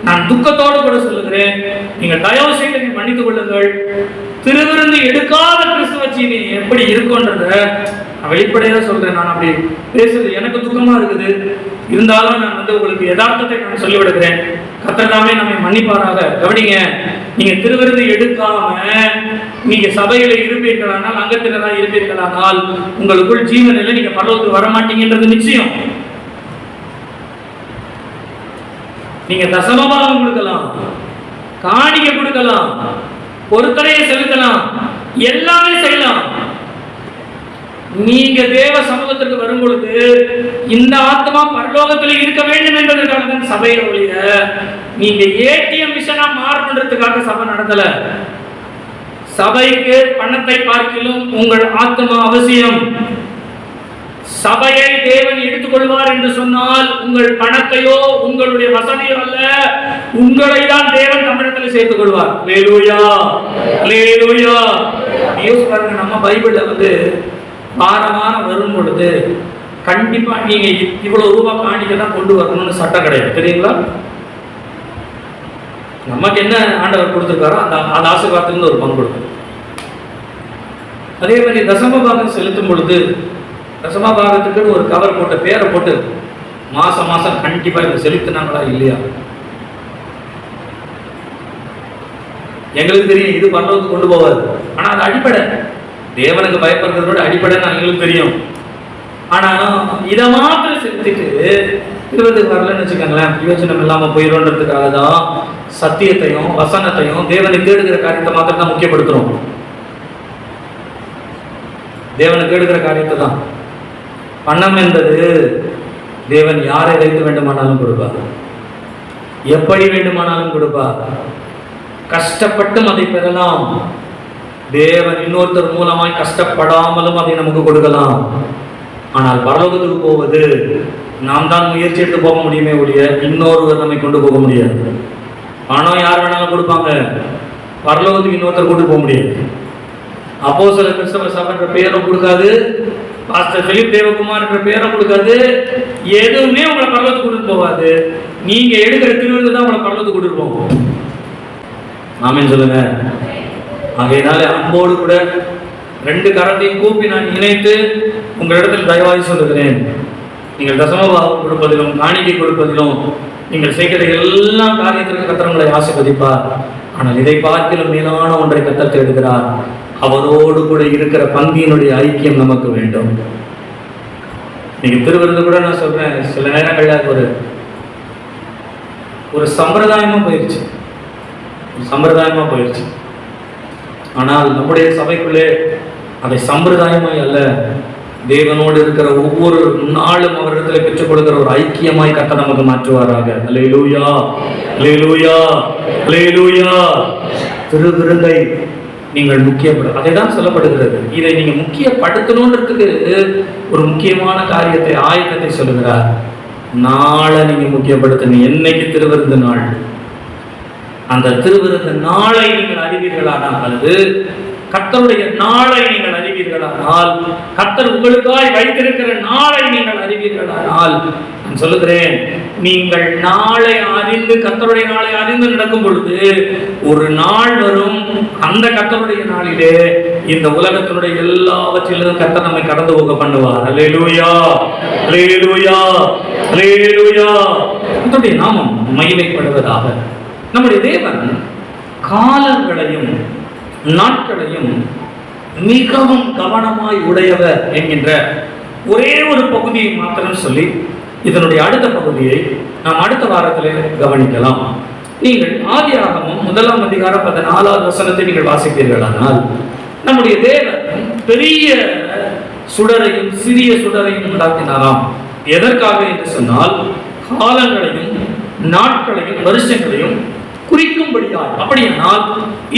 நான் துக்கத்தோடு கூட சொல்லுகிறேன், நீங்கள் தயவு செய்து மன்னித்துக் கொள்ளுங்கள். திருவிருந்து எடுக்காத கிறிஸ்தவ ஜீவி எப்படி இருக்கும்ன்றத வெளிப்படையா சொல்றேன். நான் அப்படி பேசுறது எனக்கு துக்கமா இருக்குது. இருந்தாலும் நான் உங்களுக்கு யதார்த்தத்தை நான் சொல்லிவிடுகிறேன். கர்த்தர் தாமே நம்மை மன்னிப்பாராக. கவனிங்க, நீங்க திருவிருந்து எடுக்காம நீங்க சபையில இருப்பீர்களானால், அங்கத்தினரா இருப்பீர்களானால் உங்களுக்குள் ஜீவன் இல்லை, நீங்க பரலோகத்துக்கு வரமாட்டீங்கன்றது நிச்சயம். நீங்க தசமபாகம் கொடுக்கலாம், காணிக்கை கொடுக்கலாம், பொருத்தனையை செலுத்தலாம், எல்லாமே செய்யலாம். நீங்க தேவ சமூகத்திற்கு வரும் பொழுது இந்த ஆத்மா பரலோகத்தில் இருக்க வேண்டும் என்பதற்காக தான் சபையை ஒழிய நீங்க ஏடிஎம் மிஷனா மாறணுன்றதுக்காக சபை நடத்தல. சபைக்கு பணத்தை பார்க்கிலும் உங்கள் ஆத்மா அவசியம். சபையை தேவன் எடுத்துக்கொள்வார் என்று சொன்னால் உங்கள் பணத்தையோ உங்களுடைய வசதியோ அல்ல, உங்களை தான் தேவன் தமிழத்தில் சேர்த்துக் கொள்வார். அல்லேலூயா, அல்லேலூயா. நம்ம பைபிள்ல வாரமான வரும் பொழுது கண்டிப்பா நீங்க இவ்வளவு ரூபாய் காணிக்கை தான் கொண்டு வரணும்னு சட்டம் கிடையாது, தெரியுங்களா? நமக்கு என்ன ஆண்டவர் கொடுத்திருக்காரோ அந்த ஆசீர்வாதத்திலிருந்து ஒரு பங்கு கொடுக்கும். அதே மாதிரி தசமபாகம் செலுத்தும் பொழுது தசமபாகத்துக்கு ஒரு கவர் போட்ட பேரை போட்டு மாசம் மாசம் கண்டிப்பா இதை செலுத்தினாங்களா இல்லையா? எங்களுக்கு தெரியும் இது பரலோகத்துக்கு கொண்டு போவாது. ஆனா அது அடிப்படை, தேவனுக்கு பயப்படுறதோட அடிப்படை எங்களுக்கு தெரியும். ஆனாலும் இதை மாத்திரம் செலுத்திட்டு இருபதுக்கு வரலன்னு வச்சுக்கோங்களேன், யோசனம் இல்லாம போயிடும்ன்றதுக்காக தான் சத்தியத்தையும் வசனத்தையும் தேவனை தேடுகிற காரியத்தை மாத்திரம் தான் முக்கியப்படுத்துறோம். தேவனை தேடுகிற காரியத்தை தான். பணம் என்பது தேவன் யாரை வைத்து வேண்டுமானாலும் கொடுப்பார், எப்படி வேண்டுமானாலும் கொடுப்பார். கஷ்டப்பட்டும் அதை பெறலாம். தேவன் இன்னொருத்தர் மூலமாய் கஷ்டப்படாமலும் அதை நமக்கு கொடுக்கலாம். ஆனால் பரலோகத்துக்கு போவது நாம் தான் முயற்சி எடுத்து போக முடியுமே ஒழிய இன்னொருவர் நம்மை கொண்டு போக முடியாது. பணம் யார் வேணாலும் கொடுப்பாங்க, பரலோகத்துக்கு இன்னொருத்தர் கொண்டு போக முடியாது. அப்போஸ்தலர் கிறிஸ்தவ சபைன்ற பேரும் கொடுக்காது, பாஸ்டர் பிலிப் தேவகுமார் என்ற பேரும் கொடுக்காது, எதுவுமே உங்களை பரலோகத்துக்கு கொண்டு போகாது. நீங்க எடுக்கிற திருவிருந்து தான் உங்களை பரலோகத்துக்கு கொண்டு போகும். ஆமென் சொல்லுங்க. ஆகையினால அன்போடு கூட ரெண்டு கரத்தையும் கூப்பி நான் இணைத்து உங்களிடத்தில் தயவாய் சொல்லுகிறேன், நீங்கள் தசமபாகம் கொடுப்பதிலும் காணிக்கை கொடுப்பதிலும் நீங்கள் செய்கிற எல்லா காரியத்திற்கு கர்த்தர் உங்களை ஆசீர்வதிப்பார். ஆனால் இதை பார்க்கிலும் மேலான ஒன்றை கர்த்தர் தேடுகிறார். அவரோடு கூட இருக்கிற பங்கினுடைய ஐக்கியம் நமக்கு வேண்டும். நீங்க திருவிருந்து கூட நான் சொல்றேன், சில நேரங்கள்ல ஒரு சம்பிரதாயமா போயிடுச்சு, சம்பிரதாயமா போயிடுச்சு. ஆனால் நம்முடைய சபைக்குள்ளே அதை சம்பிரதாயமாய் அல்ல, தேவனோடு இருக்கிற ஒவ்வொரு நாளும் அவரிடத்தில் பெற்றுக் கொடுக்கிற ஒரு ஐக்கியமாய் கர்த்தர் நமக்கு மாற்றுவாராக. அல்லேலூயா, அல்லேலூயா, அல்லேலூயா. திருவிருந்தை நீங்கள் அதை தான் சொல்லப்படுகிறது. இதை நீங்க முக்கியப்படுத்தணுன்றதுக்கு ஒரு முக்கியமான காரியத்தை ஆயத்தத்தை சொல்லுகிறார். நாளை நீங்க முக்கியப்படுத்தணும். என்னைக்கு திருவிருந்து நாள், அந்த திருவிருந்து நாளை நீங்கள் அறிவீர்களானால், அல்லது கர்த்தருடைய நாளை நீங்கள் அறிவீர்களானால், கர்த்தர் உங்களுக்காய் வைத்திருக்கிற நாளை நீங்கள் அறிவீர்களானால், நான் சொல்லுகிறேன், நீங்கள் நாளை அறிந்து கர்த்தருடைய நாளை அறிந்து நடக்கும் பொழுது ஒரு நாள் வரும், அந்த கர்த்தருடைய நாளிலே இந்த உலகத்தினுடைய எல்லாவற்றிலும் கர்த்தர் நம்மை கடந்து போக பண்ணுவார். அல்லேலூயா, அல்லேலூயா, அல்லேலூயா. கர்த்தருடைய நாமம் மகிமைப்படுவதாக. நம்முடைய தேவன் காலங்களையும் நாட்களையும் மிகவும் கவனமாய் உடையவர் என்கின்ற ஒரே ஒரு பகுதியை மாத்திரம் சொல்லி இதனுடைய அடுத்த பகுதியை நாம் அடுத்த வாரத்திலே கவனிக்கலாம். நீங்கள் ஆதியாகமம் 1 அதிகாரம் 14வது வசனத்தை நீங்கள் வாசிப்பீர்களானால், நம்முடைய தேவன் பெரிய சுடரையும் சிறிய சுடரையும் உண்டாக்கினாராம். எதற்காக என்று சொன்னால், காலங்களையும் நாட்களையும் வருஷங்களையும் குறிக்கும்படியாய். அப்படியானால்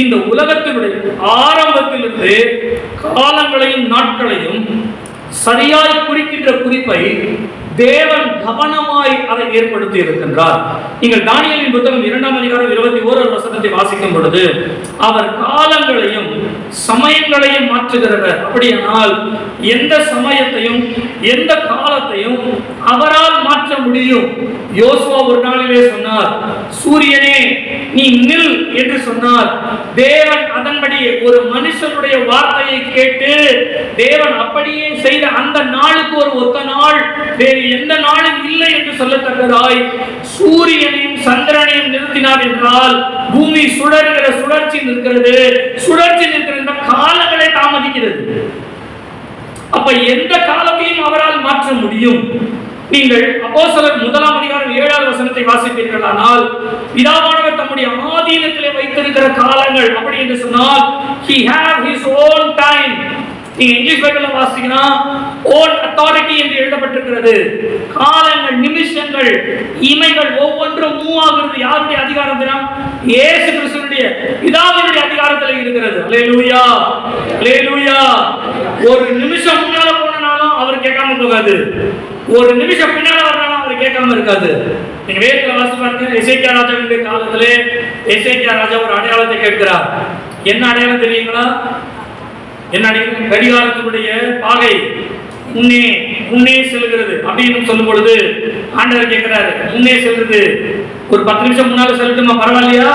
இந்த உலகத்தினுடைய ஆரம்பத்திலிருந்து காலங்களையும் நாட்களையும் சரியாய் குறிக்கின்ற குறிப்பை தேவன் கவனமாய் அதை ஏற்படுத்தி இருக்கின்றார். நீங்கள் தானியேலின் புத்தகம் 2 அதிகாரம் 21வது வசனத்தை வாசிக்கும் பொழுது, அவர் காலங்களையும் சமயங்களையும் மாற்றுகிறவர். அப்படியானால் எந்த சமயத்தையும் எந்த காலத்தையும் அவரால் மாற்ற முடியும். யோசுவா ஒரு நாளிலே சொன்னார், சூரியனே நீ நில் என்று சொன்னார். தேவன் அதன்படி ஒரு மனுஷனுடைய வார்த்தையை கேட்டு தேவன் அப்படியே செய்த அந்த நாளுக்கு ஒரு ஒத்த நாள் வேறு எந்த நாளும் இல்லை என்று சொல்லத்தக்கதாய் சூரியனையும் சந்திரனையும் நிறுத்தினார் என்றால், பூமி சுழற்கிற சுழற்சி நிற்கிறது. சுழற்சி நிற்கிற காலங்களை தாமதிக்கிறது. அப்ப எந்த காலத்தையும் அவரால் மாற்ற முடியும். நீங்கள் அப்போஸ்தலர் 1 அதிகாரம் 7வது வசனத்தை வாசிப்பீர்களானால், பிதாவானவர் தம்முடைய ஆதீனத்திலே வைத்திருக்கிற காலங்கள் அப்படி என்று சொன்னால், he had his own time. நீங்க இங்கிலீஷ் பைபிள்ல வாசிச்சீங்கன்னா own authority என்று எழுதப்பட்டிருக்கிறது. காலங்கள், நிமிஷங்கள், இமைகள் ஒவ்வொன்றும் மூவ் ஆகிறது. யாருடைய அதிகாரத்தினா? இயேசு கிறிஸ்துவினுடைய பிதாவினுடைய அதிகாரத்தில் இருக்கிறது. அல்லேலூயா, அல்லேலூயா. ஒரு நிமிஷம் முன்னால போனாலும் அவர் கேட்காம போகாது. ஒரு நிமிஷம் பின்னால வரனாலும் அவர் கேட்காம இருக்காது. நீங்க வேதத்துல வாசிச்சு பாருங்க, எசேக்கியா ராஜாவுடைய காலத்திலே எசேக்கியா ராஜா ஒரு அடையாளத்தை கேட்கிறார். என்ன அடையாளம் தெரியுங்களா? என்ன அடையாளம்? கடிகாரத்தினுடைய பாகை முன்னே முன்னே செல்கிறது அப்படின்னு சொல்லும் பொழுது ஆண்டவர் கேட்கிறாரு, முன்னே செல்றது ஒரு 10 நிமிஷம் முன்னால செல்லட்டுமா, பரவாயில்லையா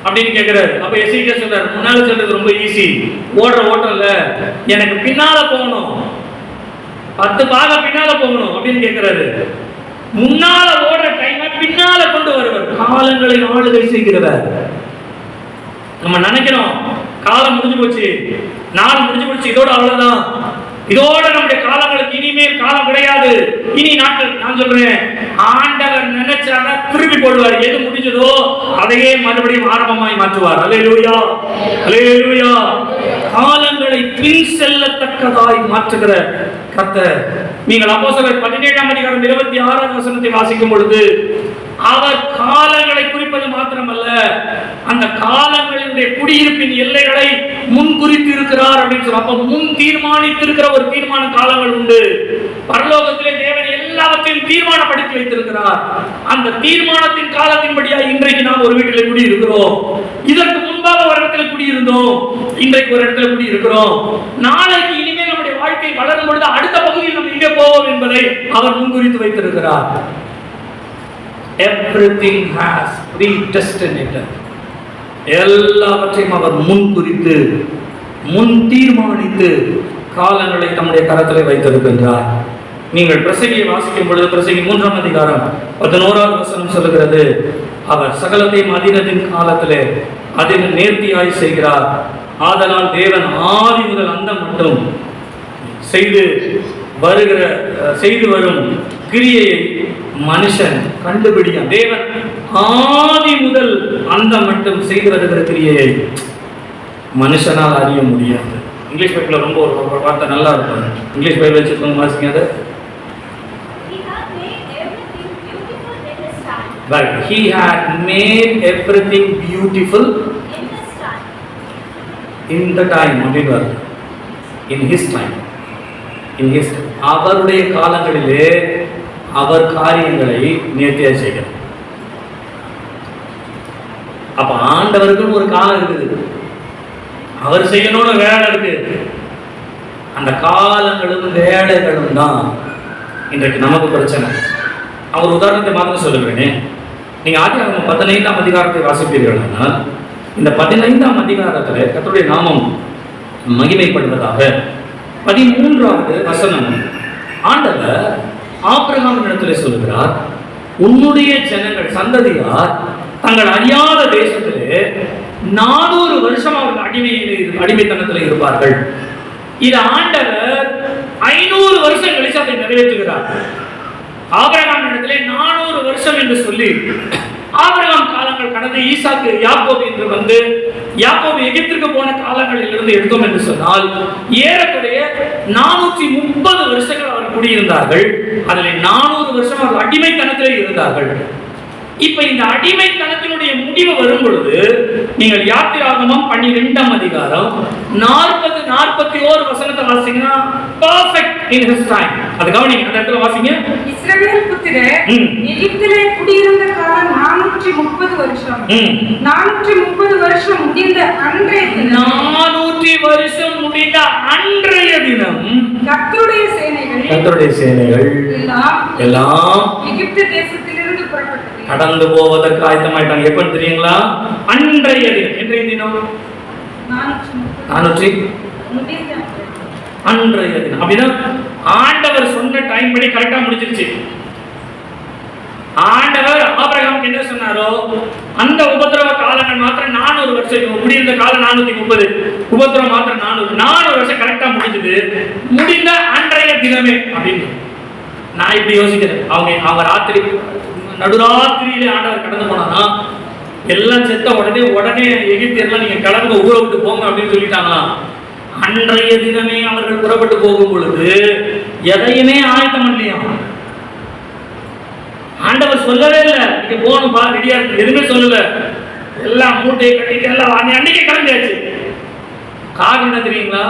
அப்படின்னு கேட்கிறாரு. அப்ப எசேக்கியா சொல்றாரு, முன்னால செல்றது ரொம்ப ஈஸி, ஓடுற ஓட்டம்ல, எனக்கு பின்னால போகணும், 10 பாக பின்னால போகணும் அப்படின்னு கேட்கிறாரு. முன்னால ஓடுற டைமை பின்னால கொண்டு வருவர், காலங்களை ஆளுகை செய்கிறவர். நம்ம நினைக்கிறோம் காலம் முடிஞ்சு போச்சு, நாள் முடிஞ்சு போச்சு, இதோட அவ்வளவுதான், இதோட நம்முடைய காலங்களுக்கு இனிமேல் காலம் கிடையாது, இனி நாட்கள். நான் சொல்றேன், ஆண்டவர் நினைச்சாங்க திருப்பி போடுவார். எது முடிஞ்சதோ அதையே மறுபடியும் ஆரம்பமாய் மாற்றுவார். அல்லேலூயா, அல்லேலூயா. காலங்களை பின் செல்லத்தக்கதாய் மாற்றுகிற கர்த்தர். நீங்கள் அப்போஸ்தலர் 17 அதிகாரம் 26வது வசனத்தை வாசிக்கும் பொழுது, அவர் காலங்களை குறிப்பது மாத்திரமல்ல, அந்த காலங்களினுடைய குடியிருப்பின் எல்லைகளை முன் குறித்து இருக்கிறார் அப்படின்னு சொல்ல. அப்ப முன் தீர்மானித்திருக்கிற ஒரு தீர்மான காலங்கள் உண்டு. பரலோகத்திலே தேவன் எல்லாவற்றையும் தீர்மானப்படுத்தி வைத்திருக்கிறார். அந்த தீர்மானத்தின் காலத்தின்படியா இன்றைக்கு நாம் ஒரு வீட்டில் குடியிருக்கிறோம். இதற்கு முன்பாக ஒரு இடத்துல குடியிருந்தோம், இன்றைக்கு ஒரு இடத்துல குடியிருக்கிறோம். நாளைக்கு இனிமேல் நம்முடைய வாழ்க்கை வளரும் பொழுது அடுத்த பகுதியில் நம்ம இங்கே போவோம் என்பதை அவர் முன்குறித்து வைத்திருக்கிறார். Everything has predestinated. எல்லாவற்றையும் அவர் முன்குறித்து முன் தீர்மானித்து காலங்களை தம்முடைய கரத்திலே வைத்திருக்கின்றார். நீங்கள் பிரசங்கியை வாசிக்கும் பொழுது பிரசங்கி 3 அதிகாரம் 11வது வசனம் சொல்லுகிறது, அவர் சகலத்தையும் அதீனத்தின் காலத்திலே அதில் நேர்த்தியாய் செய்கிறார். ஆதலால் தேவன் ஆதி முதல் அந்தம் மட்டும் செய்து வரும் கிரியையை மனுஷன் கண்டுபிடிக்க. தேவன் ஆதி முதல் அந்த மட்டும் செய்து வருகிற கிரியையை மனுஷனால் அறிய முடியாது. இங்கிலீஷ் பைபிள்ல ரொம்ப ஒரு வார்த்தை நல்லா இருக்கும். இங்கிலீஷ் பைபிள் வச்சுக்கோங்க, வாசிங்க அதை. But he had made everything beautiful in the time, in his time. அவருடைய காலங்களிலே அவர் காரியங்களை நேர்த்தியாக செய்கிறார். அப்ப ஆண்டவருக்கும் ஒரு காலம் இருக்குது, அவர் செய்யணும்னு வேலை இருக்கு. அந்த காலங்களும் வேலைகளும் தான் இன்றைக்கு நமக்கு பிரச்சனை. அவர் உதாரணத்தை மாத்திரம் சொல்லுகிறேனே, நீங்க ஆதியாகமம் 15 அதிகாரத்தை வாசிப்பீர்கள். இந்த 15 அதிகாரத்தில் கர்த்தருடைய நாமம் மகிமைப்படுவதாக. 13வது வசனம், ஆண்டவர் ஆபிரகாம் இடத்திலே சொல்லுகிறார், உன்னுடைய ஜனங்கள் சந்ததியார் தங்கள் அறியாத தேசத்திலே 400 வருஷம் அவர்கள் அடிமைத்தனத்தில் இருப்பார்கள். இது ஆண்டவர் 500 வருஷம் கழிச்சு அதை நிறைவேற்றுகிறார். ஆபிரகாம் இடத்திலே 400 வருஷம் என்று சொல்லி ஆபிரகாம் காலங்கள் கடந்து ஈசாக்கு யாக்கோபு என்று வந்து யாக்கோபு எகிப்திற்கு போன காலங்களில் இருந்து எடுத்தோம் என்று சொன்னால் ஏறக்குறைய 430 வருஷங்கள் அவர் குடியிருந்தார்கள். அதில் 400 வருஷம் அவர் அடிமைத்தனத்திலே இருந்தார்கள். இப்ப இந்த அடிமைத்தனத்தினுடைய முடிவு வரும் பொழுது நீங்கள் யாத்திராகமம் 12ஆம் அதிகாரம் 40-41 வசனத்தை வாசிங்கன்னா பெர்ஃபெக்ட் இன் ஹிஸ் டைம். அது கவனிங்க, அந்த இடத்துல வாசிங்க. இஸ்ரவேல் புத்திரர் எகிப்திலே குடியிருந்த காலம் 430 வருஷம். 430 வருஷம் முடிந்த அன்றைய தினம் 400 வருஷம் முடிந்த அன்றைய தினம் கர்த்தருடைய சேனைகள் எல்லாம் எகிப்து தேசத்திலிருந்து புறப்பட்டது. கடந்து போவதற்கு ஆயத்தமாயிட்டாங்க. எப்ப தெரியுங்களா? அன்றைய தினம். இன்றைய தினம் 400 அன்றைய தினம். அப்படின்னா ஆண்டவர் சொன்ன டைம் படி கரெக்டா முடிஞ்சிருச்சு. ஆண்டவர் ஆபிரகாமுக்கு என்ன சொன்னாரோ அந்த உபத்திரவ காலங்கள் மாத்திரம் 400 வருஷம் முடிந்த காலம் 430, உபத்திரவம் மாத்திரம் 400 வருஷம் கரெக்டா முடிஞ்சது. முடிந்த அன்றைய தினமே அப்படின்னு நான் இப்படி யோசிக்கிறேன். அவங்க ராத்திரி நடுராத்திரியிலே ஆண்டவர் கடந்து போனானா எல்லாம் செத்த உடனே எகிப்தியர்லாம் நீங்க கிளம்ப ஊரை விட்டு போங்க அப்படின்னு சொல்லிட்டாங்களா? அன்றைய தினமே அவர்கள் புறப்பட்டு போகும் பொழுது எதையுமே ஆயத்தம் இல்லையா? ஆண்டவர் சொல்லவே இல்லை நீங்க போகணும் பா ரெடியா இருக்கு, எதுவுமே சொல்லல. எல்லாம் மூட்டையை கட்டிட்டு எல்லாம் அன்னைக்கே கிளம்பியாச்சு. காரணம் என்ன தெரியுங்களா?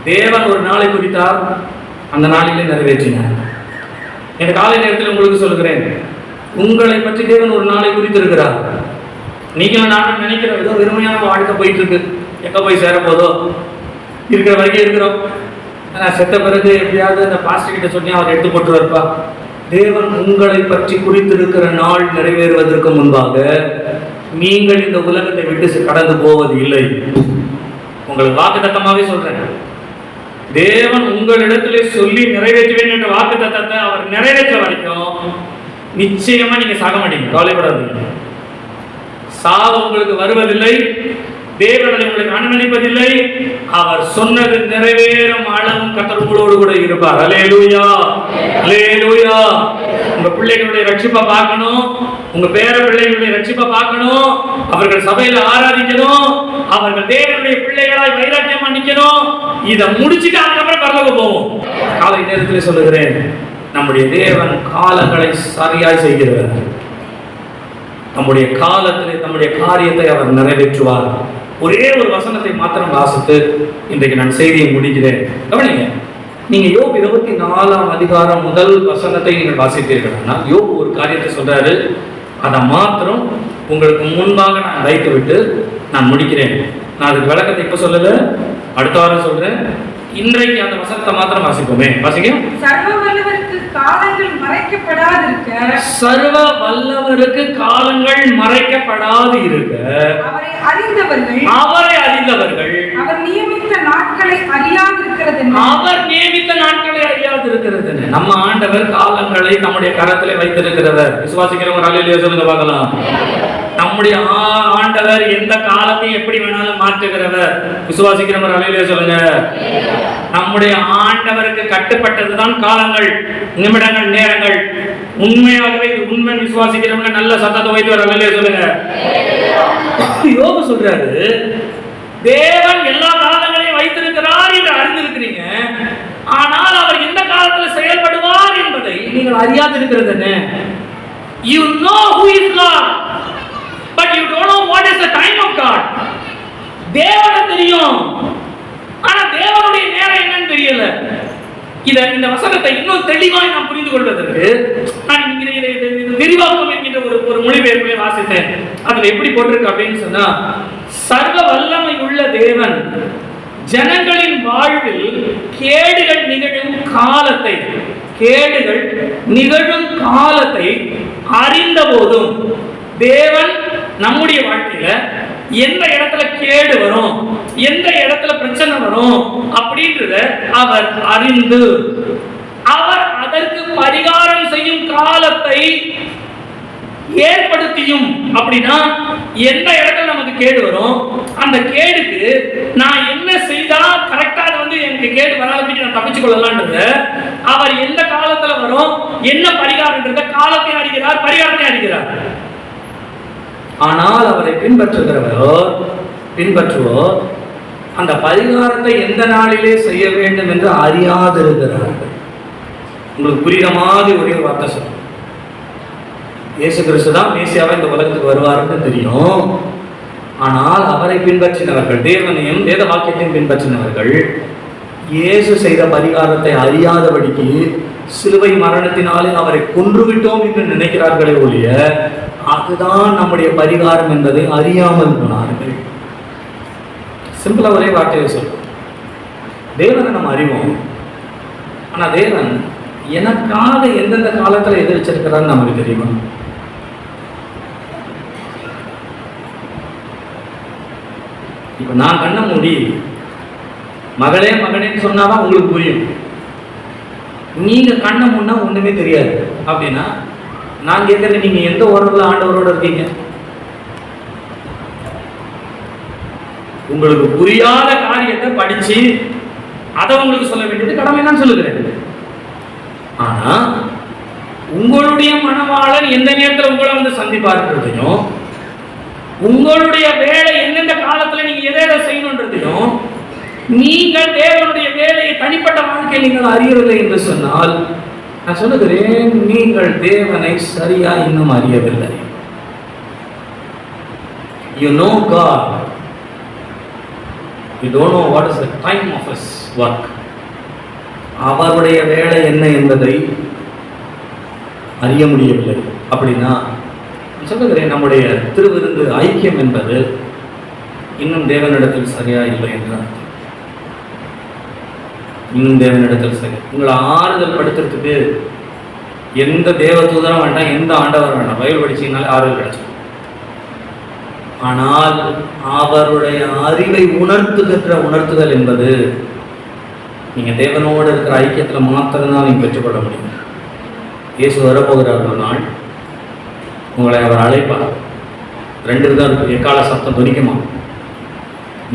தேவன் ஒரு நாளை குறித்தார், அந்த நாளிலே நிறைவேற்றினார். இந்த காலை நேரத்தில் உங்களுக்கு சொல்லுகிறேன், உங்களை பற்றி தேவன் ஒரு நாளை குறித்திருக்கிறார். நீங்களும் நானும் நினைக்கிற ஏதோ வெறுமையான வாழ்க்கை போயிட்டு இருக்கு, எங்க போய் சேர போதோ, இருக்கிற வரைக்கும் இருக்கிறோம். செத்த பிறகு எப்படியாவது அந்த பாஸ்டர் கிட்ட சொன்னி அவர் எடுத்து போட்டு வரப்பா. தேவன் உங்களை பற்றி குறித்திருக்கிற நாள் நிறைவேறுவதற்கு முன்பாக நீங்கள் இந்த உலகத்தை விட்டு கடந்து போவது இல்லை. உங்களுக்கு வாக்குத்தத்தமாவே சொல்றேன், தேவன் உங்களிடத்திலே சொல்லி நிறைவேற்றுவேன் என்ற வாக்குத்தத்தத்தை அவர் நிறைவேற்ற வரைக்கும் நிச்சயமா நீங்க சாக மாட்டீங்க. கவலைப்படாதீங்க. சாவு உங்களுக்கு வருவதில்லை, தேவன் அதை உங்களுக்கு அனுமதிப்பதில்லை. அவர் சொன்னது நிறைவேறும் அளவும் கர்த்தர் உங்களோடு கூட இருப்பார். அல்லேலூயா, அல்லேலூயா. உங்க பிள்ளைகளுடைய ரட்சிப்பை பார்க்கணும், உங்க பேர பிள்ளைகளுடைய ரட்சிப்பை பார்க்கணும், அவர்கள் சபையில ஆராதிக்கணும், அவர்கள் தேவனுடைய பிள்ளைகளாய் வைராக்கியமா நிக்கணும். இதை முடிச்சுட்டு அதுக்கப்புறம் பரலோகம் போவோம். காலை நேரத்தில் சொல்லுகிறேன், நம்முடைய தேவன் காலங்களை சரியாய் செய்கிறவர். நம்முடைய காலத்திலே நம்முடைய காரியத்தை அவர் நிறைவேற்றுவார். ஒரே ஒரு வசனத்தை மாத்திரம் வாசித்து இன்றைக்கு நான் செய்தியை முடிக்கிறேன். கவனிங்க, நீங்க யோபு 24ஆம் அதிகாரம் முதல் வசனத்தை நீங்கள் வாசித்தீர்கள்னா யோபு ஒரு காரியத்தை சொல்றாரு, அதை மாத்திரம் உங்களுக்கு முன்பாக நான் வைத்து விட்டு நான் முடிக்கிறேன். நான் அதுக்கு விளக்கத்தை இப்ப சொல்லல, அடுத்த வாரம் சொல்றேன். இன்றைக்கு அந்த வசனத்தை மாத்திரம் வாசிப்போமே. வாசிக்க. சர்வ வல்லவருக்கு காலங்கள் மறைக்கப்படாதிருக்க, சர்வ வல்லவருக்கு காலங்கள் மறைக்கப்படாது இருக்க, அவரை அறிந்தவர்கள் அவர் நியமித்த நாட்களை அறியாதிருக்கிறது. நம்ம ஆண்டவர் காலங்களை நம்முடைய கரத்திலே வைத்திருக்கிறவர். விசுவாசிக்கிறவங்க அல்லேலூயா சொல்லுங்க பார்க்கலாம். நம்முடைய ஆண்டவர் எந்த காலத்தையும் எப்படி வேணாலும் மாற்றுகிறவர். விசுவாசிக்கிறவங்க அல்லேலூயா சொல்லுங்க. நம்முடைய ஆண்டவருக்கு கட்டுப்பட்டதுதான் காலங்கள், நிமிடங்கள், நேரங்கள். உண்மையாகவே உண்மை விசுவாசிக்கிறவங்க நல்ல சத்தத்தை வைத்து வர அல்லேலூயா சொல்லுங்க. யோபு சொல்றாரு, தேவன் எல்லா காலங்களையும் வைத்திருக்கிறார் என்று அறிந்திருக்கிறீங்க, ஆனால் அவர் எந்த காலத்தில் செயல்படுவார் என்பதை நீங்கள் அறியாதிருக்கிறது. You know who is God, but you don't know what is the time of God. தேவனை தெரியும், ஆனா தேவனுடைய நேரம் என்னன்னு தெரியல. இந்த வசனத்தை இன்னும் தெளிவாய் நாம் புரிந்து கொள்வதற்கு நான் விரிவாக்கம் என்கின்ற ஒரு மொழிபெயர்ப்பிலே வாசித்தேன். அதுல எப்படி போட்டிருக்கு அப்படின்னு சொன்னா, சர்வ வல்லமை உள்ள தேவன் ஜனங்களின் வாழ்வில் கேடுகள் நிகழும் காலத்தை அறிந்த போதும் தேவன் நம்முடைய வாழ்க்கையில எந்த இடத்துல கேடு வரும், எந்த இடத்துல பிரச்சனை வரும் அப்படின்றத அவர் அறிந்து அவர் அதற்கு பரிகாரம் செய்யும் காலத்தை ஏற்படுத்தியும். அப்படின்னா எந்த இடத்துல நமக்கு கேடு வரும், அந்த கேடுக்கு நான் என்ன செய்தா கரெக்டா அது எனக்கு கேடு வராத நான் தப்பிச்சு கொள்ளலாம்ன்றத அவர் எந்த காலத்துல வரும், என்ன பரிகாரம்ன்றத காலத்தை அறிகிறார், பரிகாரத்தை அறிகிறார். ஆனால் அவரை பின்பற்றுவோர் அந்த பரிகாரத்தை எந்த நாளிலே செய்ய வேண்டும் என்று அறியாதிருக்கிறார்கள். உங்களுக்கு புரியுற மாதிரி ஒரே வார்த்தை சொல்லுங்க. இயேசு கிறிஸ்து தான் மேசியாவை இந்த உலகத்துக்கு வருவாருன்னு தெரியும். ஆனால் அவரை பின்பற்றினவர்கள், தேவனையும் வேத வாக்கியத்தையும் பின்பற்றினவர்கள் இயேசு செய்த பரிகாரத்தை அறியாதபடிக்கு சிலுவை மரணத்தினாலே அவரை கொன்றுவிட்டோம் என்று நினைக்கிறார்களே ஒழிய அதுதான் நம்முடைய பரிகாரம் என்பதை அறியாமல் போனார்கள். சிம்பிளா ஒரே வார்த்தையை சொல்றோம். தேவனை நம்ம அறிவோம், ஆனா தேவன் எனக்காக எந்தெந்த காலத்துல எது வச்சிருக்கிறான்னு நமக்கு தெரியுமா? இப்ப நான் கண்ண மூடி மகளே மகனேன்னு சொன்னாதான் உங்களுக்கு புரியும். நீங்க கண்ண முன்னா ஒண்ணுமே தெரியாது அப்படின்னா நான் கேட்கறேன், நீங்க எந்த உறவுல ஆண்டவரோட இருக்கீங்க? உங்களுக்கு புரியாத காரியத்தை படிச்சு அதை உங்களுக்கு சொல்ல வேண்டியது கடமை தான் சொல்லுகிறேன். ஆனா உங்களுடைய மனவாளன் எந்த நேரத்தில் உங்களை சந்திப்பாருன்றதையும், உங்களுடைய வேலை எந்தெந்த காலத்துல நீங்க எதை செய்யணுன்றதையும், நீங்கள் தேவனுடைய வேலையை தனிப்பட்ட வாழ்க்கையில் நீங்கள் அறியவில்லை என்று சொன்னால் நான் சொல்லுகிறேன், நீங்கள் தேவனை சரியா இன்னும் அறியவில்லை. You know God, you don't know what is the time of His work. அவருடைய வேலை என்ன என்பதை அறிய முடியவில்லை. அப்படின்னா சொல்லுகிறேன், நம்முடைய திருவிருந்து ஐக்கியம் என்பது இன்னும் தேவனிடத்தில் சரியா இல்லை என்றார். இன்னும் தேவனிடத்தில் சரி. உங்களை ஆறுதல் படுத்துறதுக்கு எந்த தேவ தூதரம் வேண்டாம், எந்த ஆண்டவர் வேண்டாம், பைபிள் படிச்சீங்கனாலே ஆறுதல் கிடைக்கும். ஆனால் அவருடைய அறிவை உணர்த்துதல் என்பது நீங்க தேவனோடு இருக்கிற ஐக்கியத்துல மாத்திரம்தான் நீங்க பெற்றுக்கொள்ள முடியும். இயேசு வரப்போகிறார் ஒரு நாள், உங்களை அவர் அழைப்பார். 2 தான் இருக்கு. எக்கால சத்தம் துணிக்குமா?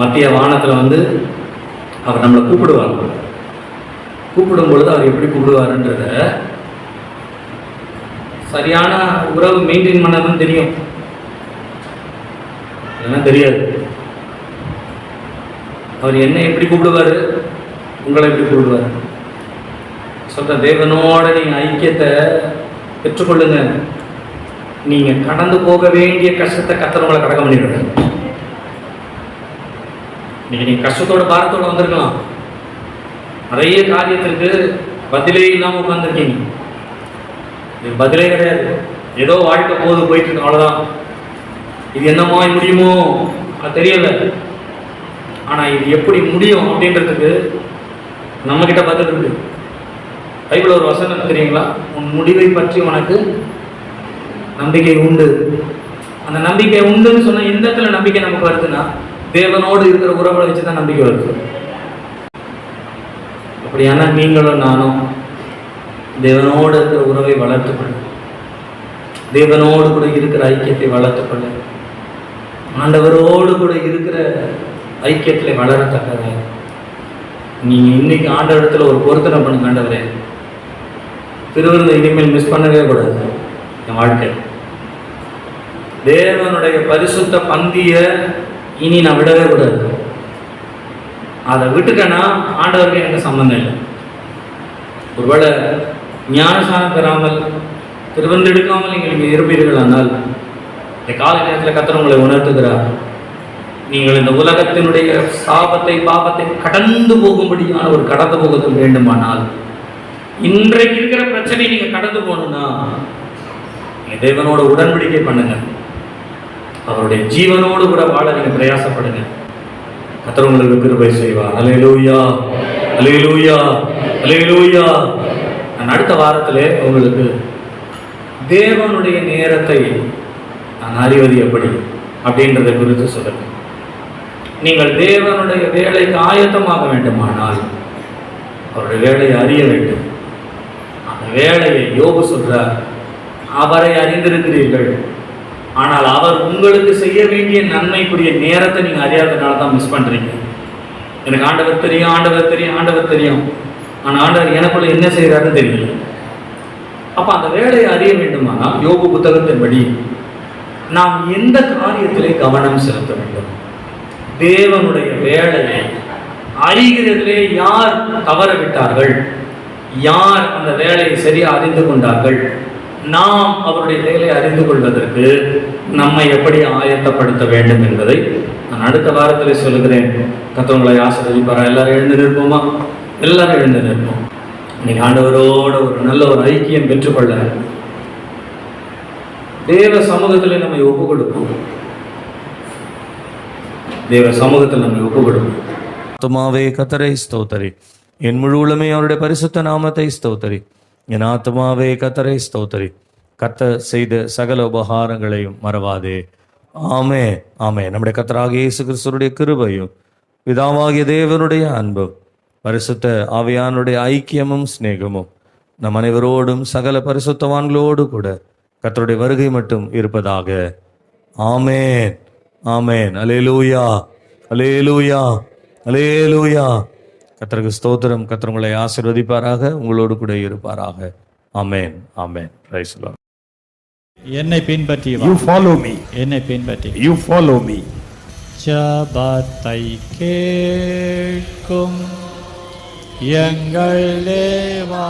மத்திய வானத்துல அவர் நம்மளை கூப்பிடுவார். கூப்பிடும் பொழுது அவர் எப்படி கூப்பிடுவாருன்றத சரியான உறவு மெயின்டைன் பண்ணதான் தெரியும், அதெல்லாம் தெரியாது. அவர் என்ன எப்படி கூப்பிடுவாரு, உங்களை எப்படி கூப்பிடுவார்? சொல்ற தேவனோட நீங்க ஐக்கியத்தை பெற்றுக்கொள்ளுங்க. நீங்க கடந்து போக வேண்டிய கஷ்டத்தை கர்த்தர் உங்களை கடக்க பண்ணிடுறாரு. நீங்க கஷ்டத்தோட பாரத்தோட வந்திருக்கலாம், நிறைய காரியத்திற்கு பதிலே இல்லாம உட்கார்ந்துருக்கீங்க. இது பதிலே கிடையாது, ஏதோ வாழ்க்கை போயிட்டு இருக்கு, அவ்வளவுதான். இது என்னமா முடியுமோ அது தெரியல. ஆனா இது எப்படி முடியும் அப்படின்றதுக்கு நம்ம கிட்ட பதில் இருக்கு. பைபிள் ஒரு வசனம் தெரியுங்களா? உன் முடிவை பற்றி உனக்கு நம்பிக்கை உண்டு. அந்த நம்பிக்கை உண்டுன்னு சொன்ன எந்த இடத்துல நம்பிக்கை நமக்கு வருதுன்னா தேவனோடு இருக்கிற உறவுகளை வச்சுதான் நம்பிக்கை வருது. அப்படியானா நீங்களும் நானும் தேவனோடு இருக்கிற உறவை வளர்த்துக்கொள்ள, தேவனோடு கூட இருக்கிற ஐக்கியத்தை வளர்த்துக்கொள்ள, ஆண்டவரோடு கூட இருக்கிற ஐக்கியத்துல வளரத்தக்கத நீங்க இன்னைக்கு ஆண்டவரிடத்துல ஒரு பொருத்தனை பண்ணுங்க. ஆண்டவரே, திருவிருந்தை இனிமேல் மிஸ் பண்ணவே கூடாது. என் வாழ்க்கை தேவனுடைய பரிசுத்த பந்திய இனி நான் விடவே கூடாது. அதை விட்டுட்டேன்னா ஆண்டவருக்கு எனக்கு சம்பந்தம் இல்லை. ஒருவேளை ஞானசானம் பெறாமல் திருவந்து எடுக்காமல் நீங்கள் இங்கே இருப்பீர்கள். ஆனால் இந்த காலை நேரத்தில் கர்த்தர் உங்களை உணர்த்துகிறார், நீங்கள் இந்த உலகத்தினுடைய சாபத்தை பாவத்தை கடந்து போகும்படியான ஒரு கடந்து போகத்தில் வேண்டுமானால், இன்றைக்கு இருக்கிற பிரச்சனை நீங்க கடந்து போகணும்னா நீங்க தேவனோட உடன்படிக்கை பண்ணுங்க, அவருடைய ஜீவனோடு கூட வாழ நீங்க பிரயாசப்படுங்க. கர்த்தர் உங்களுக்கு கிருபை செய்வார். அல்லேலூயா, அல்லேலூயா, அல்லேலூயா. நான் அடுத்த வாரத்திலே உங்களுக்கு தேவனுடைய நேரத்தை நான் அறிவது எப்படி அப்படின்றதை குறித்து சொல்லுங்க. நீங்கள் தேவனுடைய வேலைக்கு ஆயத்தமாக வேண்டுமானால் அவருடைய வேலையை அறிய வேண்டும். அந்த வேலையை யோபு சொல்றார், அவரை அறிந்திருக்கிறீர்கள், ஆனால் அவர் உங்களுக்கு செய்ய வேண்டிய நன்மைக்குரிய நேரத்தை நீங்க அறியாதனால தான் மிஸ் பண்றீங்க. எனக்கு ஆண்டவர் தெரியும், ஆண்டவர் தெரியும், ஆண்டவர் தெரியும், ஆனால் ஆண்டவர் எனக்குள்ள என்ன செய்யறாருன்னு தெரியல. அப்ப அந்த வேலையை அறிய வேண்டுமானால் யோபு புத்தகத்தின்படி நாம் எந்த காரியத்திலே கவனம் செலுத்த வேண்டும்? தேவனுடைய வேலையை அறிகிறதிலே யார் தவற விட்டார்கள், யார் அந்த வேலையை சரியா அறிந்து கொண்டார்கள், நாம் அவருடைய வேலையை அறிந்து கொள்வதற்கு நம்மை எப்படி ஆயத்தப்படுத்த வேண்டும் என்பதை நான் அடுத்த வாரத்தில் சொல்லுகிறேன். கர்த்தர் ஆசீர்வதிப்பாரா? எல்லாரும் எழுந்து நிற்போமா? எல்லாரும் எழுந்து நிற்போம். இன்னைக்கு ஆண்டவரோட ஒரு நல்ல ஒரு ஐக்கியம் பெற்றுக்கொள்ள தேவ சமூகத்தில் நம்மை ஒப்பு கொடுப்போம். தேவ சமூகத்தில் நம்மை ஒப்பு கொடுப்போம். ஆத்துமாவே கர்த்தரை ஸ்தோத்தரி, என் முழு உள்ளமே அவருடைய பரிசுத்த நாமத்தை ஸ்தோத்தரி. என் ஆத்துமாவே கர்த்தரை ஸ்தோத்தரி, கர்த்தர் செய்த சகல உபகாரங்களையும் மறவாதே. ஆமே ஆமே. நம்முடைய கர்த்தராகிய இயேசு கிறிஸ்துவுடைய கிருபையும் பிதாவாகிய தேவனுடைய அன்பும் பரிசுத்த ஆவியானுடைய ஐக்கியமும் சிநேகமும் நம் அனைவரோடும் சகல பரிசுத்தவான்களோடு கூட கர்த்தருடைய வருகை மட்டும் இருப்பதாக. ஆமேன் ஆமேன். அல்லேலூயா அல்லேலூயா அல்லேலூயா. கர்த்தருக்கு ஸ்தோத்திரம். கர்த்தர் உங்களை ஆசீர்வதிப்பாராக, உங்களோடு கூட இருப்பாராக. ஆமேன் ஆமேன். Praise the Lord. என்னை பின்பற்றி வா. You follow me. என்னை பின்பற்றி You follow me. ஜபத்தை கேட்கும் எங்கள் தேவா.